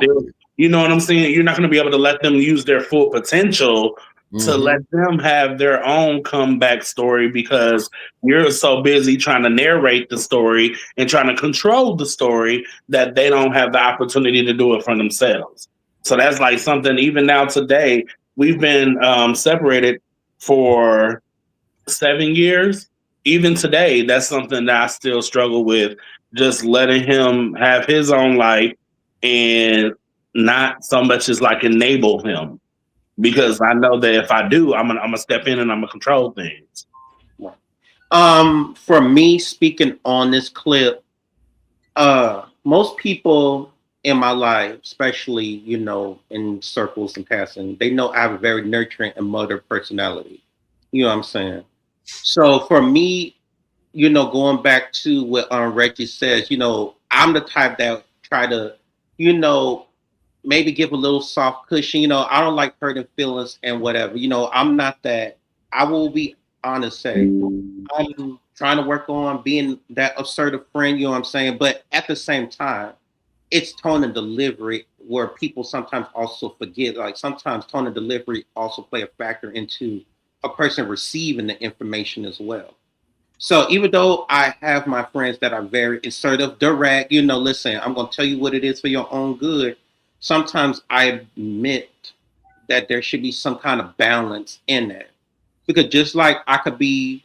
you know what I'm saying? You're not going to be able to let them use their full potential to let them have their own comeback story because you're so busy trying to narrate the story and trying to control the story that they don't have the opportunity to do it for themselves. So that's like something even now today. We've been separated for 7 years. Even today, that's something that I still struggle with, just letting him have his own life and not so much as like enable him. Because I know that if I do, I'm gonna step in and I'm gonna control things. For me, speaking on this clip, most people in my life, especially, you know, in circles and passing, they know I have a very nurturing and mother personality. You know what I'm saying? So for me, you know, going back to what Reggie says, you know, I'm the type that try to, you know, maybe give a little soft cushion. You know, I don't like hurting feelings and whatever. You know, I'm not that. I will be honest, say I'm trying to work on being that assertive friend. You know what I'm saying? But at the same time, it's tone and delivery where people sometimes also forget, like sometimes tone and delivery also play a factor into a person receiving the information as well. So even though I have my friends that are very assertive, direct, listen, I'm going to tell you what it is for your own good. Sometimes I admit that there should be some kind of balance in that. Because just like I could be,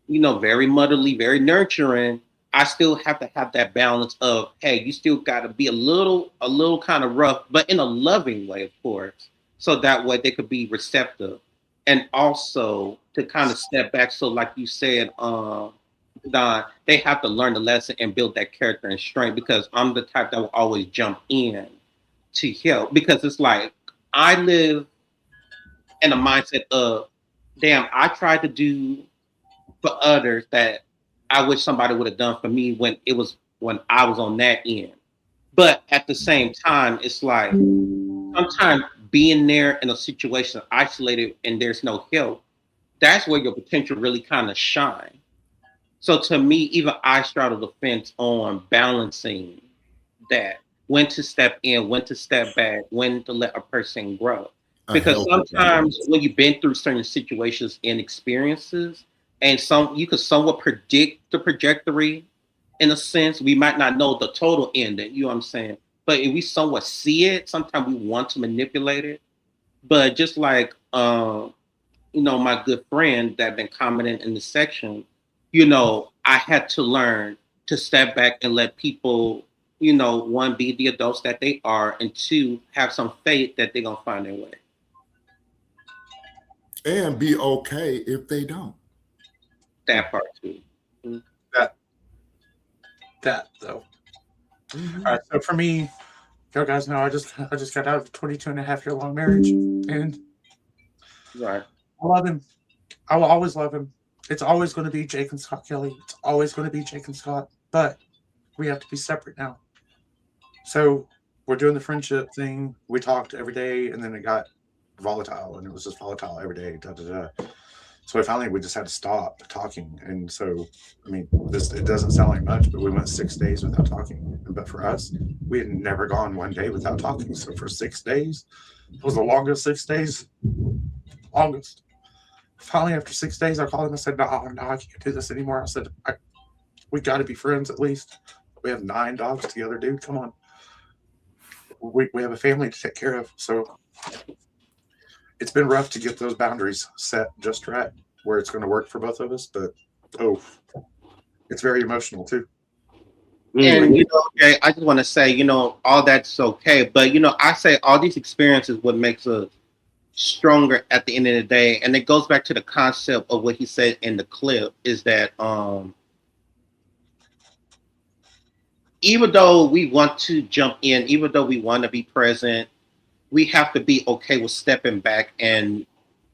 very motherly, very nurturing, I still have to have that balance of, hey, you still got to be a little kind of rough, but in a loving way, of course. So that way they could be receptive. And also to kind of step back. So like you said, Don, they have to learn the lesson and build that character and strength, because I'm the type that will always jump in to help, because it's like I live in a mindset of, damn, I tried to do for others that I wish somebody would have done for me when I was on that end. But at the same time, it's like sometimes being there in a situation isolated and there's no help, that's where your potential really kind of shine. So to me, even I straddle the fence on balancing that, when to step in, when to step back, when to let a person grow. Because sometimes when you've been through certain situations and experiences, and you could somewhat predict the trajectory in a sense, we might not know the total ending, you know what I'm saying? But if we somewhat see it, sometimes we want to manipulate it. But just like my good friend that been commenting in the section, I had to learn to step back and let people, one, be the adults that they are, and two, have some faith that they're gonna find their way. And be okay if they don't. That part too. That though. Mm-hmm. All right, so for me, you guys know I just got out of a 22.5 year long marriage, and right, I love him. I will always love him. It's always going to be Jake and Scott Kelly. It's always going to be Jake and Scott, but we have to be separate now. So we're doing the friendship thing. We talked every day, and then it got volatile, and it was just volatile every day. So we just had to stop talking. And so, I mean, it doesn't sound like much, but we went 6 days without talking. But for us, we had never gone 1 day without talking. So for 6 days, it was the longest 6 days. Longest. Finally, after 6 days, I called him and said, no, I can't do this anymore. I said, we got to be friends at least. We have 9 dogs together, dude. Come on. We have a family to take care of. So it's been rough to get those boundaries set just right where it's going to work for both of us. But, it's very emotional too. And, okay, I just want to say, all that's okay. But, I say all these experiences, what makes us stronger at the end of the day. And it goes back to the concept of what he said in the clip, is that even though we want to jump in, even though we want to be present, we have to be okay with stepping back and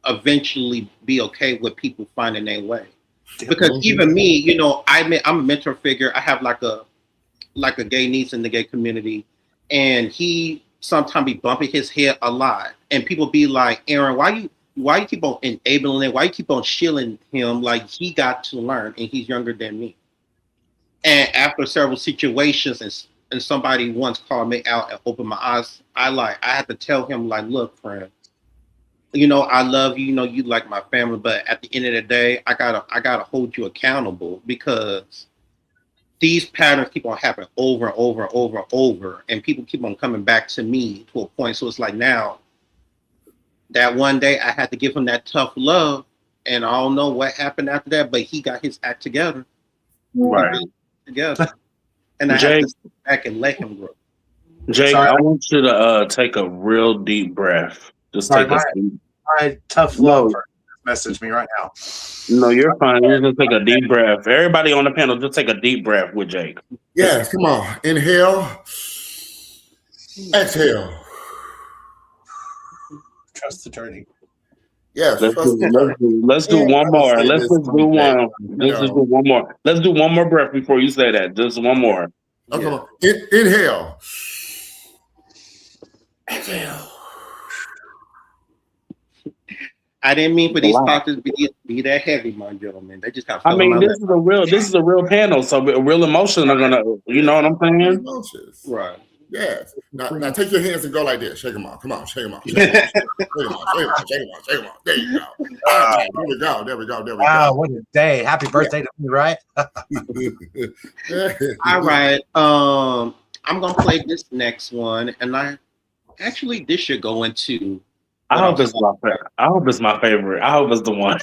eventually be okay with people finding their way. Because even me, I'm a mentor figure. I have like a gay niece in the gay community, and he sometimes be bumping his head a lot. And people be like, Aaron, why you keep on enabling it? Why you keep on shielding him? Like, he got to learn, and he's younger than me. And after several situations, and somebody once called me out and opened my eyes, I had to tell him, like, look, friend, I love you, you like my family, but at the end of the day, I gotta hold you accountable, because these patterns keep on happening over and over and over and over, and people keep on coming back to me to a point. So it's like, now that one day I had to give him that tough love, and I don't know what happened after that, but he got his act together. Right. Together. And I had to sit back and let him grow. Jake, I want you to take a real deep breath. Just take a deep. My tough love message me right now. No, you're fine. You're just take a deep breath. Everybody on the panel, just take a deep breath with Jake. Yes, come on. Inhale. Exhale. Trust the journey. Yes. Let's do one more. Let's just do one. Let's just do one more. Let's do one more breath before you say that. Just one more. Oh, come on. Inhale. Exhale. I didn't mean for these talks to be that heavy, my gentlemen. They just got. This is a real panel, so real emotions are gonna. You know what I'm saying? Right. Yes. Now take your hands and go like this. Shake them off. Come on, shake them off. Shake them off. Shake them off. Shake them off. Shake them off. Shake them off. There you go. There we go. There we go. There we Wow, go. what a day. Happy birthday to me, right? All right. I'm gonna play this next one, and this should go into. I hope it's my favorite. I hope it's my favorite. I hope it's the one.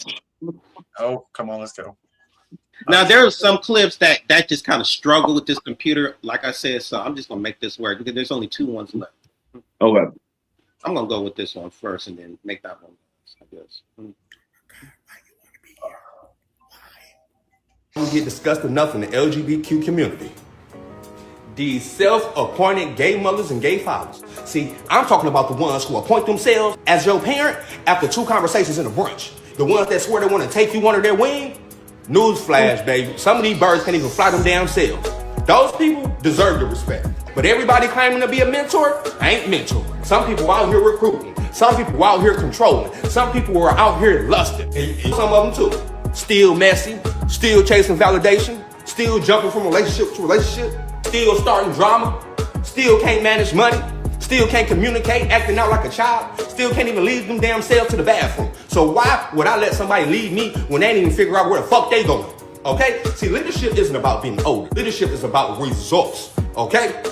Oh, come on, let's go. Now there are some clips that just kind of struggle with this computer, like I said. So I'm just gonna make this work because there's only 2 ones left. Okay. I'm gonna go with this one first, and then make that one. I guess. Don't get discussed enough in the LGBTQ community. These self-appointed gay mothers and gay fathers. See, I'm talking about the ones who appoint themselves as your parent after 2 conversations in a brunch. The ones that swear they want to take you under their wing. Newsflash, baby. Some of these birds can't even fly them damn selves. Those people deserve your respect. But everybody claiming to be a mentor ain't mentor. Some people out here recruiting. Some people out here controlling. Some people are out here lusting. And some of them too. Still messy. Still chasing validation. Still jumping from relationship to relationship. Still starting drama. Still can't manage money. Still can't communicate, acting out like a child. Still can't even lead them damn selves to the bathroom. So why would I let somebody lead me when they ain't even figure out where the fuck they going? Okay? See, leadership isn't about being older. Leadership is about results. Okay?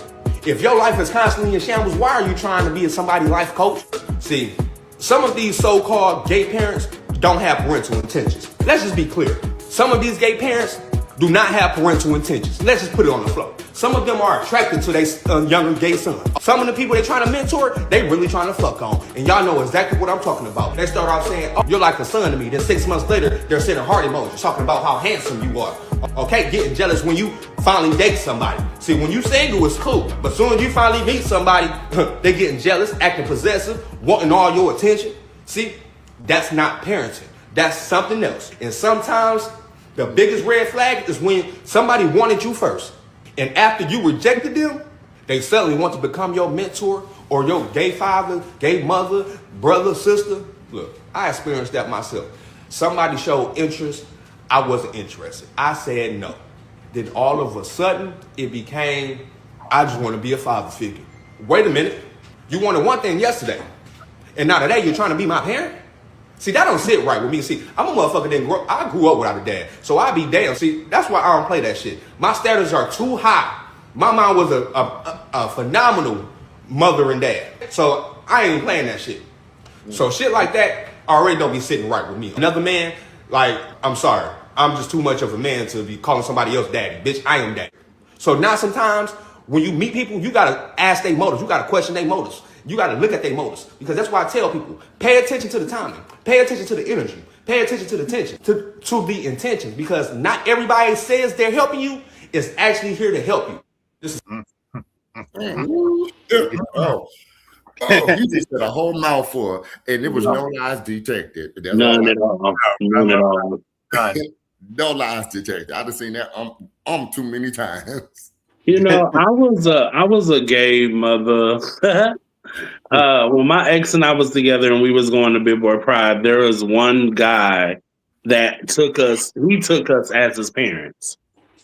If your life is constantly in shambles, why are you trying to be somebody's life coach? See, some of these so-called gay parents don't have parental intentions. Let's just be clear. Some of these gay parents do not have parental intentions. Let's just put it on the floor. Some of them are attracted to their younger gay son. Some of the people they're trying to mentor, they really trying to fuck on. And y'all know exactly what I'm talking about. They start off saying, oh, you're like a son to me. Then 6 months later, they're sending heart emojis talking about how handsome you are. Okay, getting jealous when you finally date somebody. See, when you single, it's cool. But soon as you finally meet somebody, they're getting jealous, acting possessive, wanting all your attention. See, that's not parenting. That's something else. And sometimes the biggest red flag is when somebody wanted you first. And after you rejected them, they suddenly want to become your mentor or your gay father, gay mother, brother, sister. Look, I experienced that myself. Somebody showed interest. I wasn't interested. I said no. Then all of a sudden, it became, I just want to be a father figure. Wait a minute. You wanted one thing yesterday. And now today you're trying to be my parent? See, that don't sit right with me. See, I'm a motherfucker that I grew up without a dad. So I be damn. See, that's why I don't play that shit. My standards are too high. My mom was a phenomenal mother and dad. So I ain't playing that shit. So shit like that already don't be sitting right with me. Another man, like, I'm sorry. I'm just too much of a man to be calling somebody else daddy. Bitch, I am daddy. So now sometimes when you meet people, you got to ask their motives. You got to question their motives. You got to look at their motives. Because that's why I tell people, pay attention to the timing. Pay attention to the energy. Pay attention to the tension, to the intentions. Because not everybody says they're helping you is actually here to help you. This is... You just said a whole mouthful, and there was no lies detected. That's None at all. None at all. No lies detected. I've seen that too many times. You know, I was a gay mother. When my ex and I was together and we was going to Big Boy Pride, there was one guy that took us as his parents.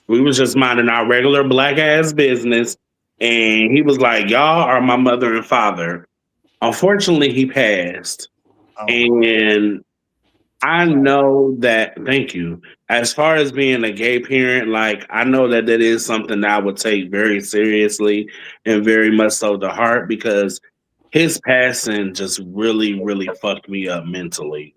We was just minding our regular black ass business. And he was like, y'all are my mother and father. Unfortunately, he passed. And I know that, thank you. As far as being a gay parent, like, I know that is something that I would take very seriously and very much so to heart, because his passing just really, really fucked me up mentally.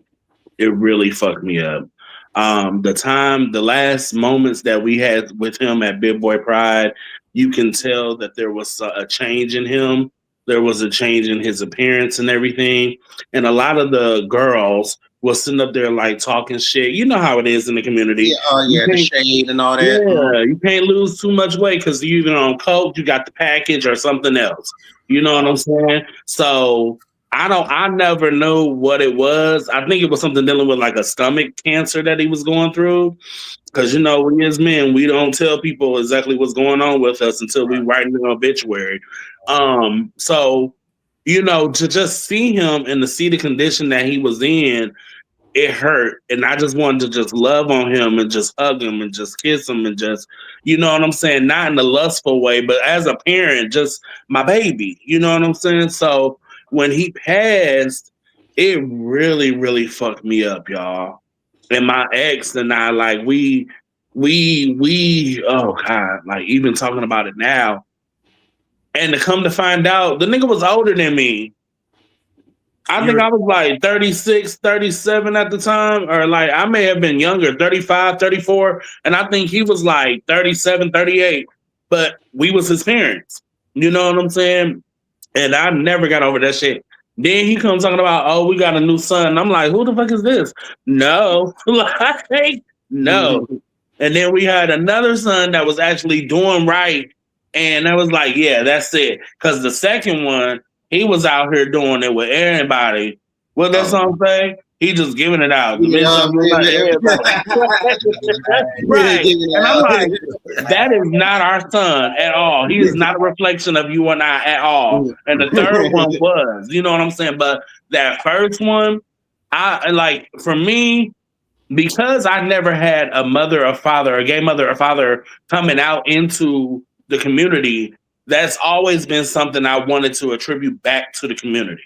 It really fucked me up. The last moments that we had with him at Big Boy Pride, you can tell that there was a change in him. There was a change in his appearance and everything. And a lot of the girls was sitting up there like talking shit. You know how it is in the community. Yeah, the shade and all that. Yeah, you can't lose too much weight because you either on coke, you got the package, or something else. You know what I'm saying? So I never knew what it was. I think it was something dealing with like a stomach cancer that he was going through. Because, you know, we as men, we don't tell people exactly what's going on with us until we write an obituary. So, you know, to just see him and to see the condition that he was in, it hurt. And I just wanted to just love on him and just hug him and just kiss him and just, you know what I'm saying? Not in a lustful way, but as a parent, just my baby, you know what I'm saying? So when he passed, it really, really fucked me up, y'all. And my ex and I, like, oh God, like even talking about it now. And to come to find out, the nigga was older than me. I think I was like 36, 37 at the time, or like I may have been younger, 35, 34. And I think he was like 37, 38, but we was his parents. You know what I'm saying? And I never got over that shit. Then he comes talking about, oh, we got a new son. I'm like, who the fuck is this? No, like, no. And then we had another son that was actually doing right. And I was like, yeah, that's it. Because the second one, he was out here doing it with everybody. What that song say? He just giving it out. The bitch just like everybody. Right. And I'm like, that is not our son at all. He is not a reflection of you and I at all. And the third one was, you know what I'm saying? But that first one, I like, for me, because I never had a mother or father, a gay mother or father coming out into the community, that's always been something I wanted to attribute back to the community.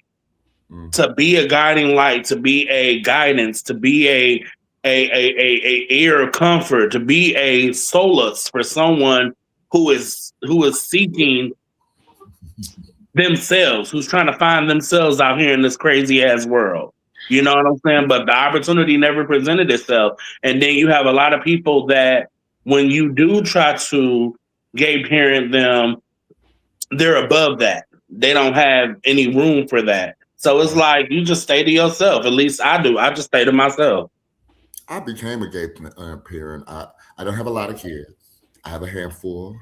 To be a guiding light, to be a guidance, to be a ear of comfort, to be a solace for someone who is seeking themselves, who's trying to find themselves out here in this crazy ass world. You know what I'm saying? But the opportunity never presented itself. And then you have a lot of people that when you do try to gay parent them, they're above that. They don't have any room for that. So it's like, you just stay to yourself. At least I do. I just stay to myself. I became a gay parent. I don't have a lot of kids. I have a handful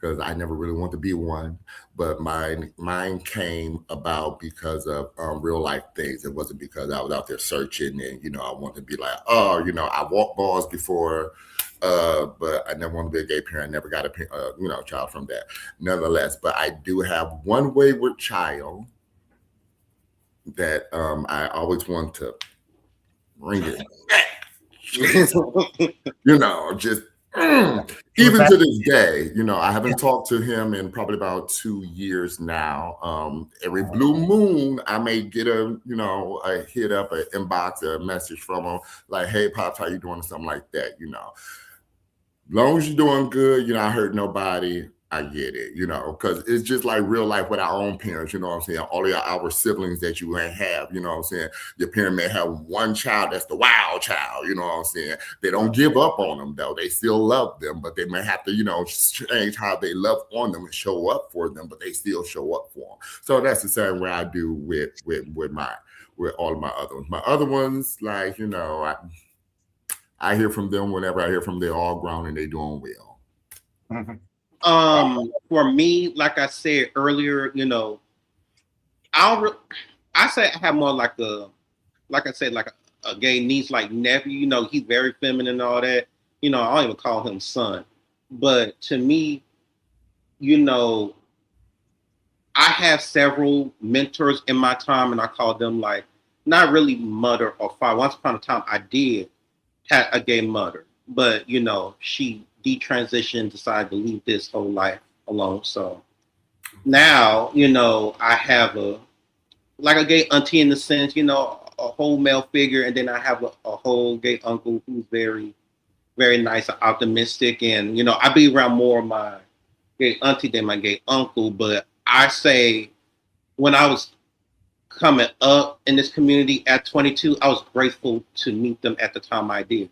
because I never really wanted to be one. But mine came about because of real life things. It wasn't because I was out there searching and, I wanted to be like, oh, I walked balls before, but I never wanted to be a gay parent. I never got a child from that. Nonetheless, but I do have one wayward child that I always want to bring it back. Just even to this day, I haven't talked to him in probably about 2 years now. Every blue moon, I may get a hit up, an inbox, a message from him like, "Hey, Pops, how you doing?" or something like that. As long as you're doing good, I hurt nobody. I get it, because it's just like real life with our own parents, you know what I'm saying? All of our siblings that you have, you know what I'm saying? Your parent may have one child that's the wild child, you know what I'm saying? They don't give up on them, though. They still love them, but they may have to, change how they love on them and show up for them, but they still show up for them. So that's the same way I do with all of my other ones. My other ones, like, I hear from them whenever I hear from them. They're all grown and they're doing well. Mm-hmm. For me, like I said earlier, I say I have more like a gay niece, like nephew. He's very feminine and all that. I don't even call him son. But to me, I have several mentors in my time, and I call them like not really mother or father. Once upon a time, I did have a gay mother, but she detransitioned, decided to leave this whole life alone. So now, I have a gay auntie in the sense, a whole male figure, and then I have a whole gay uncle who's very, very nice and optimistic. And I be around more of my gay auntie than my gay uncle. But I say, when I was coming up in this community at 22, I was grateful to meet them at the time I did,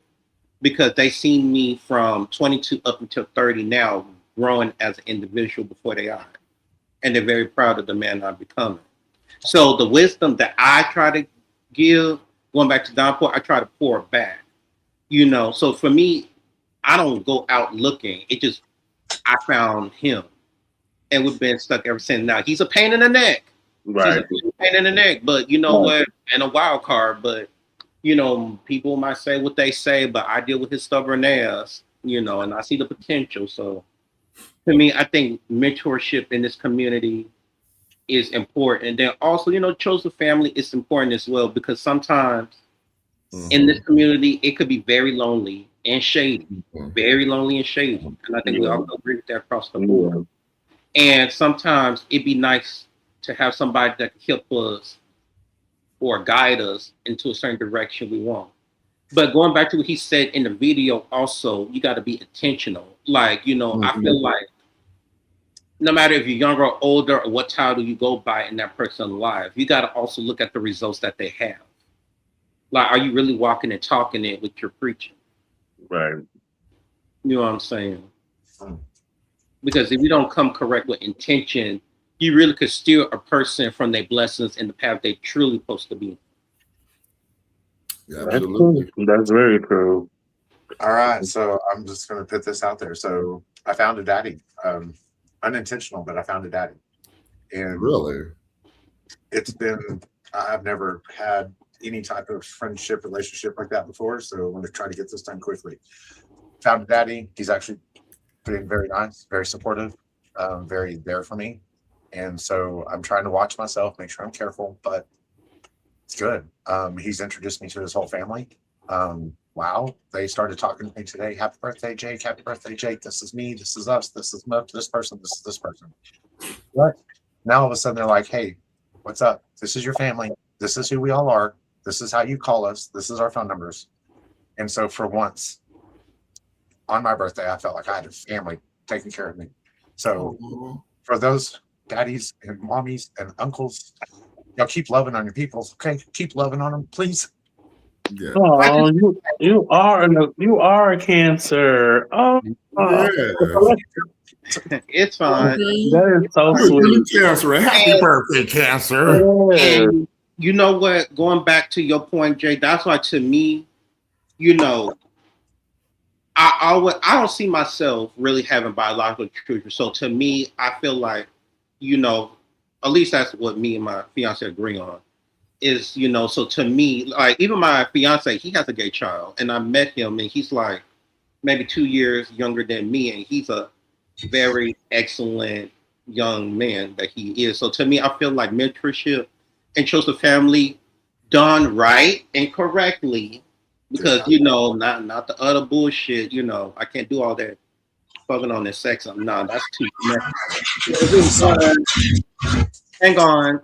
because they seen me from 22 up until 30 now, growing as an individual before they are. And they're very proud of the man I'm becoming. So the wisdom that I try to give, going back to Downpour, I try to pour it back. So for me, I don't go out looking. I found him. And we've been stuck ever since. Now, he's a pain in the neck. Right. He's a pain in the neck, but what? And a wild card, but people might say what they say, but I deal with his stubborn ass, and I see the potential. So to me, I think mentorship in this community is important. And then also, chosen family is important as well, because sometimes In this community, it could be very lonely and shady, very lonely and shady. And I think we all agree with that across the board. And sometimes it'd be nice to have somebody that can help us or guide us into a certain direction we want. But going back to what he said in the video, also, you got to be intentional. Like, I feel like no matter if you're younger or older or what title you go by in that person's life, you got to also look at the results that they have. Like, are you really walking and talking it with your preaching? Right. You know what I'm saying? Because if you don't come correct with intention, you really could steer a person from their blessings and the path they truly supposed to be. Yeah, absolutely. That's very true. All right, so I'm just going to put this out there. So I found a daddy, unintentional, but I found a daddy. And really, it's been, I've never had any type of friendship relationship like that before. So I want to try to get this done quickly. Found a daddy. He's actually been very nice, very supportive, very there for me. And so I'm trying to watch myself, make sure I'm careful, but it's good. He's introduced me to his whole family. Wow. They started talking to me today. Happy birthday, Jake. Happy birthday, Jake. This is me. This is us. This is this person. This is this person. What? Now all of a sudden they're like, hey, what's up? This is your family. This is who we all are. This is how you call us. This is our phone numbers. And so for once on my birthday, I felt like I had a family taking care of me. So for those daddies and mommies and uncles, y'all keep loving on your people. Okay, keep loving on them, please. Yeah. Oh, you are a Cancer. Oh, Yeah. It's fine. That is so sweet. Cancer. Happy birthday, Cancer. And you know what? Going back to your point, Jay, that's why to me, I don't see myself really having biological children. So to me, I feel like, at least that's what me and my fiance agree on. Is, so to me, like even my fiance, he has a gay child, and I met him, and he's like maybe 2 years younger than me, and he's a very excellent young man that he is. So to me, I feel like mentorship and choose a family done right and correctly, because not the other bullshit. I can't do all that fucking on this sex. No, that's too much. Hang on.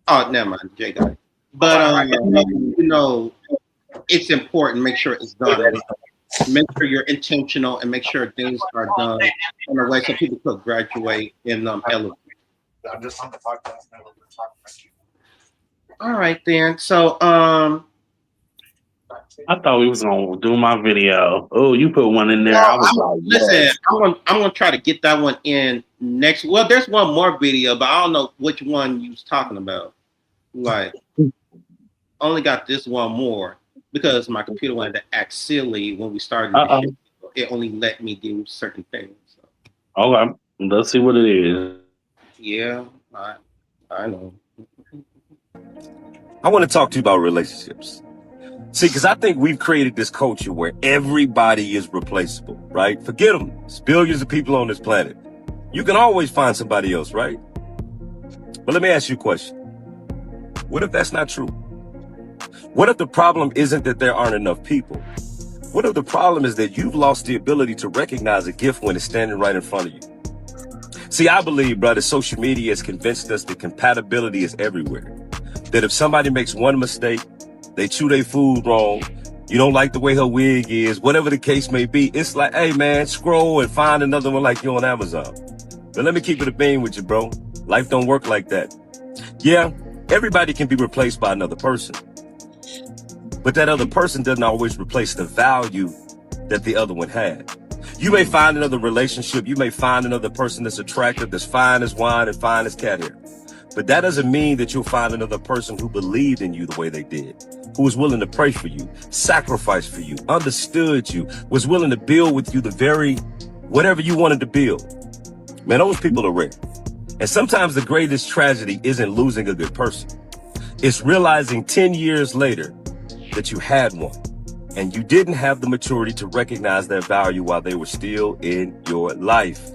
Oh, never mind, Jay got it. But it's important. Make sure it's done. Make sure you're intentional and make sure things are done in a way so people could graduate and elevate. I'm just on the podcast now. All right, then. So I thought we was gonna do my video. Oh, you put one in there. I was like, listen, yes. I'm gonna try to get that one in next. Well, there's one more video, but I don't know which one you was talking about. Like, only got this one more because my computer wanted to act silly when we started the shit. It only let me do certain things. So. Okay, let's see what it is. Yeah, I know. I want to talk to you about relationships. See, because I think we've created this culture where everybody is replaceable, right? Forget them. There's billions of people on this planet. You can always find somebody else, right? But let me ask you a question. What if that's not true? What if the problem isn't that there aren't enough people? What if the problem is that you've lost the ability to recognize a gift when it's standing right in front of you? See, I believe, brother, social media has convinced us that compatibility is everywhere. That if somebody makes one mistake, they chew their food wrong, you don't like the way her wig is, whatever the case may be, it's like, hey, man, scroll and find another one like you on Amazon. But let me keep it a bean with you, bro. Life don't work like that. Yeah, everybody can be replaced by another person. But that other person doesn't always replace the value that the other one had. You may find another relationship, you may find another person that's attractive, that's fine as wine and fine as cat hair. But that doesn't mean that you'll find another person who believed in you the way they did, who was willing to pray for you, sacrifice for you, understood you, was willing to build with you the very whatever you wanted to build. Man, those people are rare. And sometimes the greatest tragedy isn't losing a good person. It's realizing 10 years later that you had one and you didn't have the maturity to recognize their value while they were still in your life.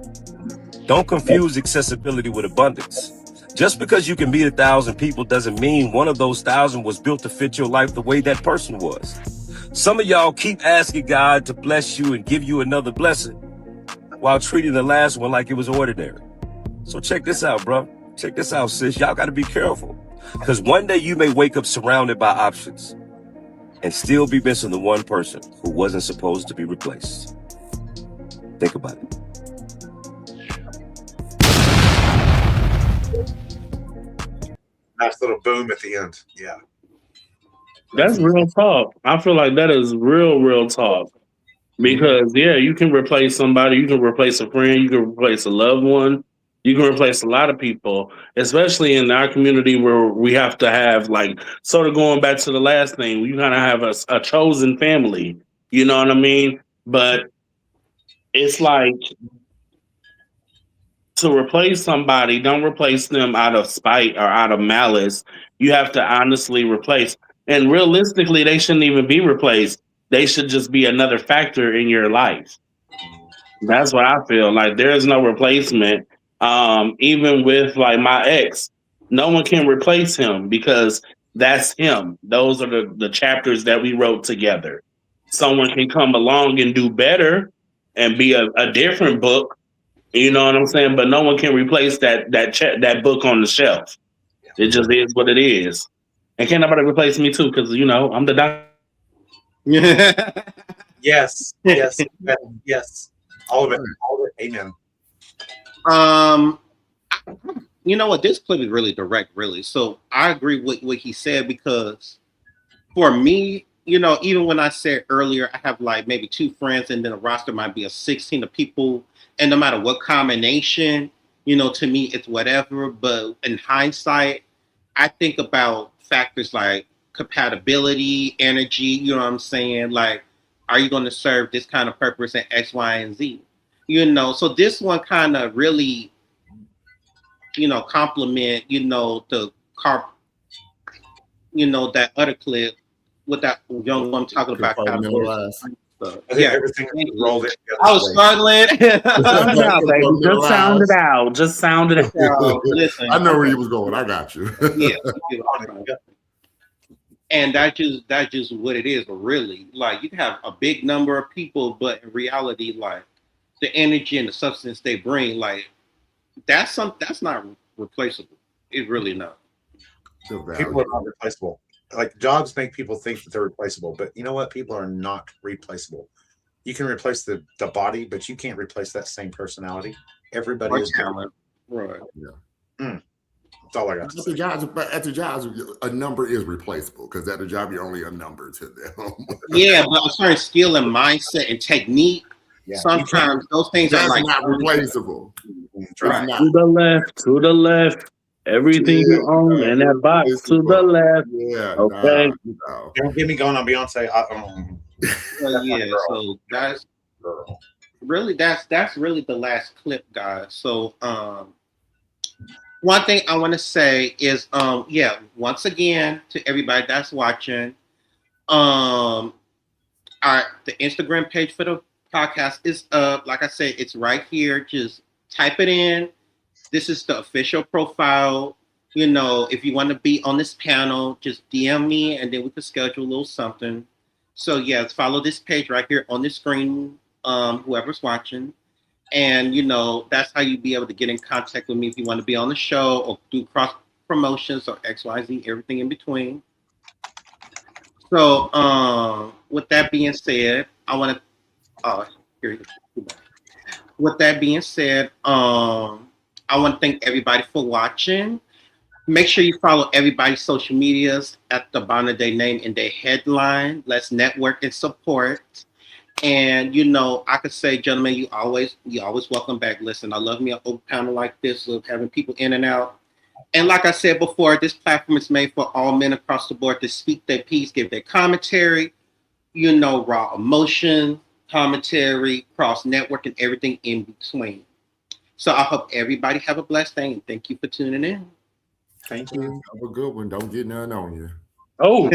Don't confuse accessibility with abundance. Just because you can meet 1,000 people doesn't mean one of those 1,000 was built to fit your life the way that person was. Some of y'all keep asking God to bless you and give you another blessing while treating the last one like it was ordinary. So check this out, bro. Check this out, sis. Y'all got to be careful. Because one day you may wake up surrounded by options and still be missing the one person who wasn't supposed to be replaced. Think about it. Nice little boom at the end. Yeah. That's real talk. I feel like that is real talk. Because yeah, you can replace somebody, you can replace a friend, you can replace a loved one, you can replace a lot of people, especially in our community where we have to have like sort of going back to the last thing, we kind of have a chosen family. You know what I mean? But it's like to replace somebody, don't replace them out of spite or out of malice. You have to honestly replace. And realistically, they shouldn't even be replaced. They should just be another factor in your life. That's what I feel. Like there is no replacement. Even with like my ex, no one can replace him because that's him. Those are the chapters that we wrote together. Someone can come along and do better and be a different book. You know what I'm saying? But no one can replace that book on the shelf. It just is what it is. And can't nobody replace me too, because you know I'm the doctor. Yes. Yes. All of it. All of it. Amen. You know what? This clip is really direct, really. So I agree with what he said because for me, you know, even when I said earlier, I have like maybe 2 friends and then a roster might be a 16 of people. And no matter what combination, you know, to me, it's whatever. But in hindsight, I think about factors like compatibility, energy, you know what I'm saying? Like, are you going to serve this kind of purpose in X, Y, and Z? You know, so this one kind of really, you know, compliment, you know, the you know, that other clip with that young woman talking about everything rolled in. I was struggling. Just sound it out. Just sound it out. Listen, I know where you was going. I got you. Yeah. And that's just what it is. But really, like you can have a big number of people, but in reality, like the energy and the substance they bring, like that's not replaceable. It's really not. People are not replaceable. Like jobs make people think that they're replaceable, but you know what? People are not replaceable. You can replace the body, but you can't replace that same personality. Everybody is talent, right? Yeah. That's all I got. At the jobs, a number is replaceable because at the job you're only a number to them. Yeah, but a certain skill and mindset and technique. Yeah. Sometimes those things are like not replaceable. Right. To the left. Everything you own in that box to the left. Yeah. Okay. Don't get me going on Beyonce. Yeah. So that's really that's really the last clip, guys. So one thing I want to say is once again to everybody that's watching, the Instagram page for the podcast is up. Like I said, it's right here. Just type it in. This is the official profile. You know, if you want to be on this panel, just DM me and then we can schedule a little something. So yes, follow this page right here on the screen, whoever's watching. And, you know, that's how you be able to get in contact with me if you want to be on the show or do cross promotions or XYZ, everything in between. So with that being said, I want to, with that being said, I want to thank everybody for watching. Make sure you follow everybody's social medias at the bottom of their name and their headline. Let's network and support. And, you know, I could say, gentlemen, you always welcome back. Listen, I love me an open panel like this of having people in and out. And like I said before, this platform is made for all men across the board to speak their piece, give their commentary, you know, raw emotion, commentary, cross network, and everything in between. So I hope everybody have a blessed day, and thank you for tuning in. Thank you. Have a good one. Don't get none on you. Oh.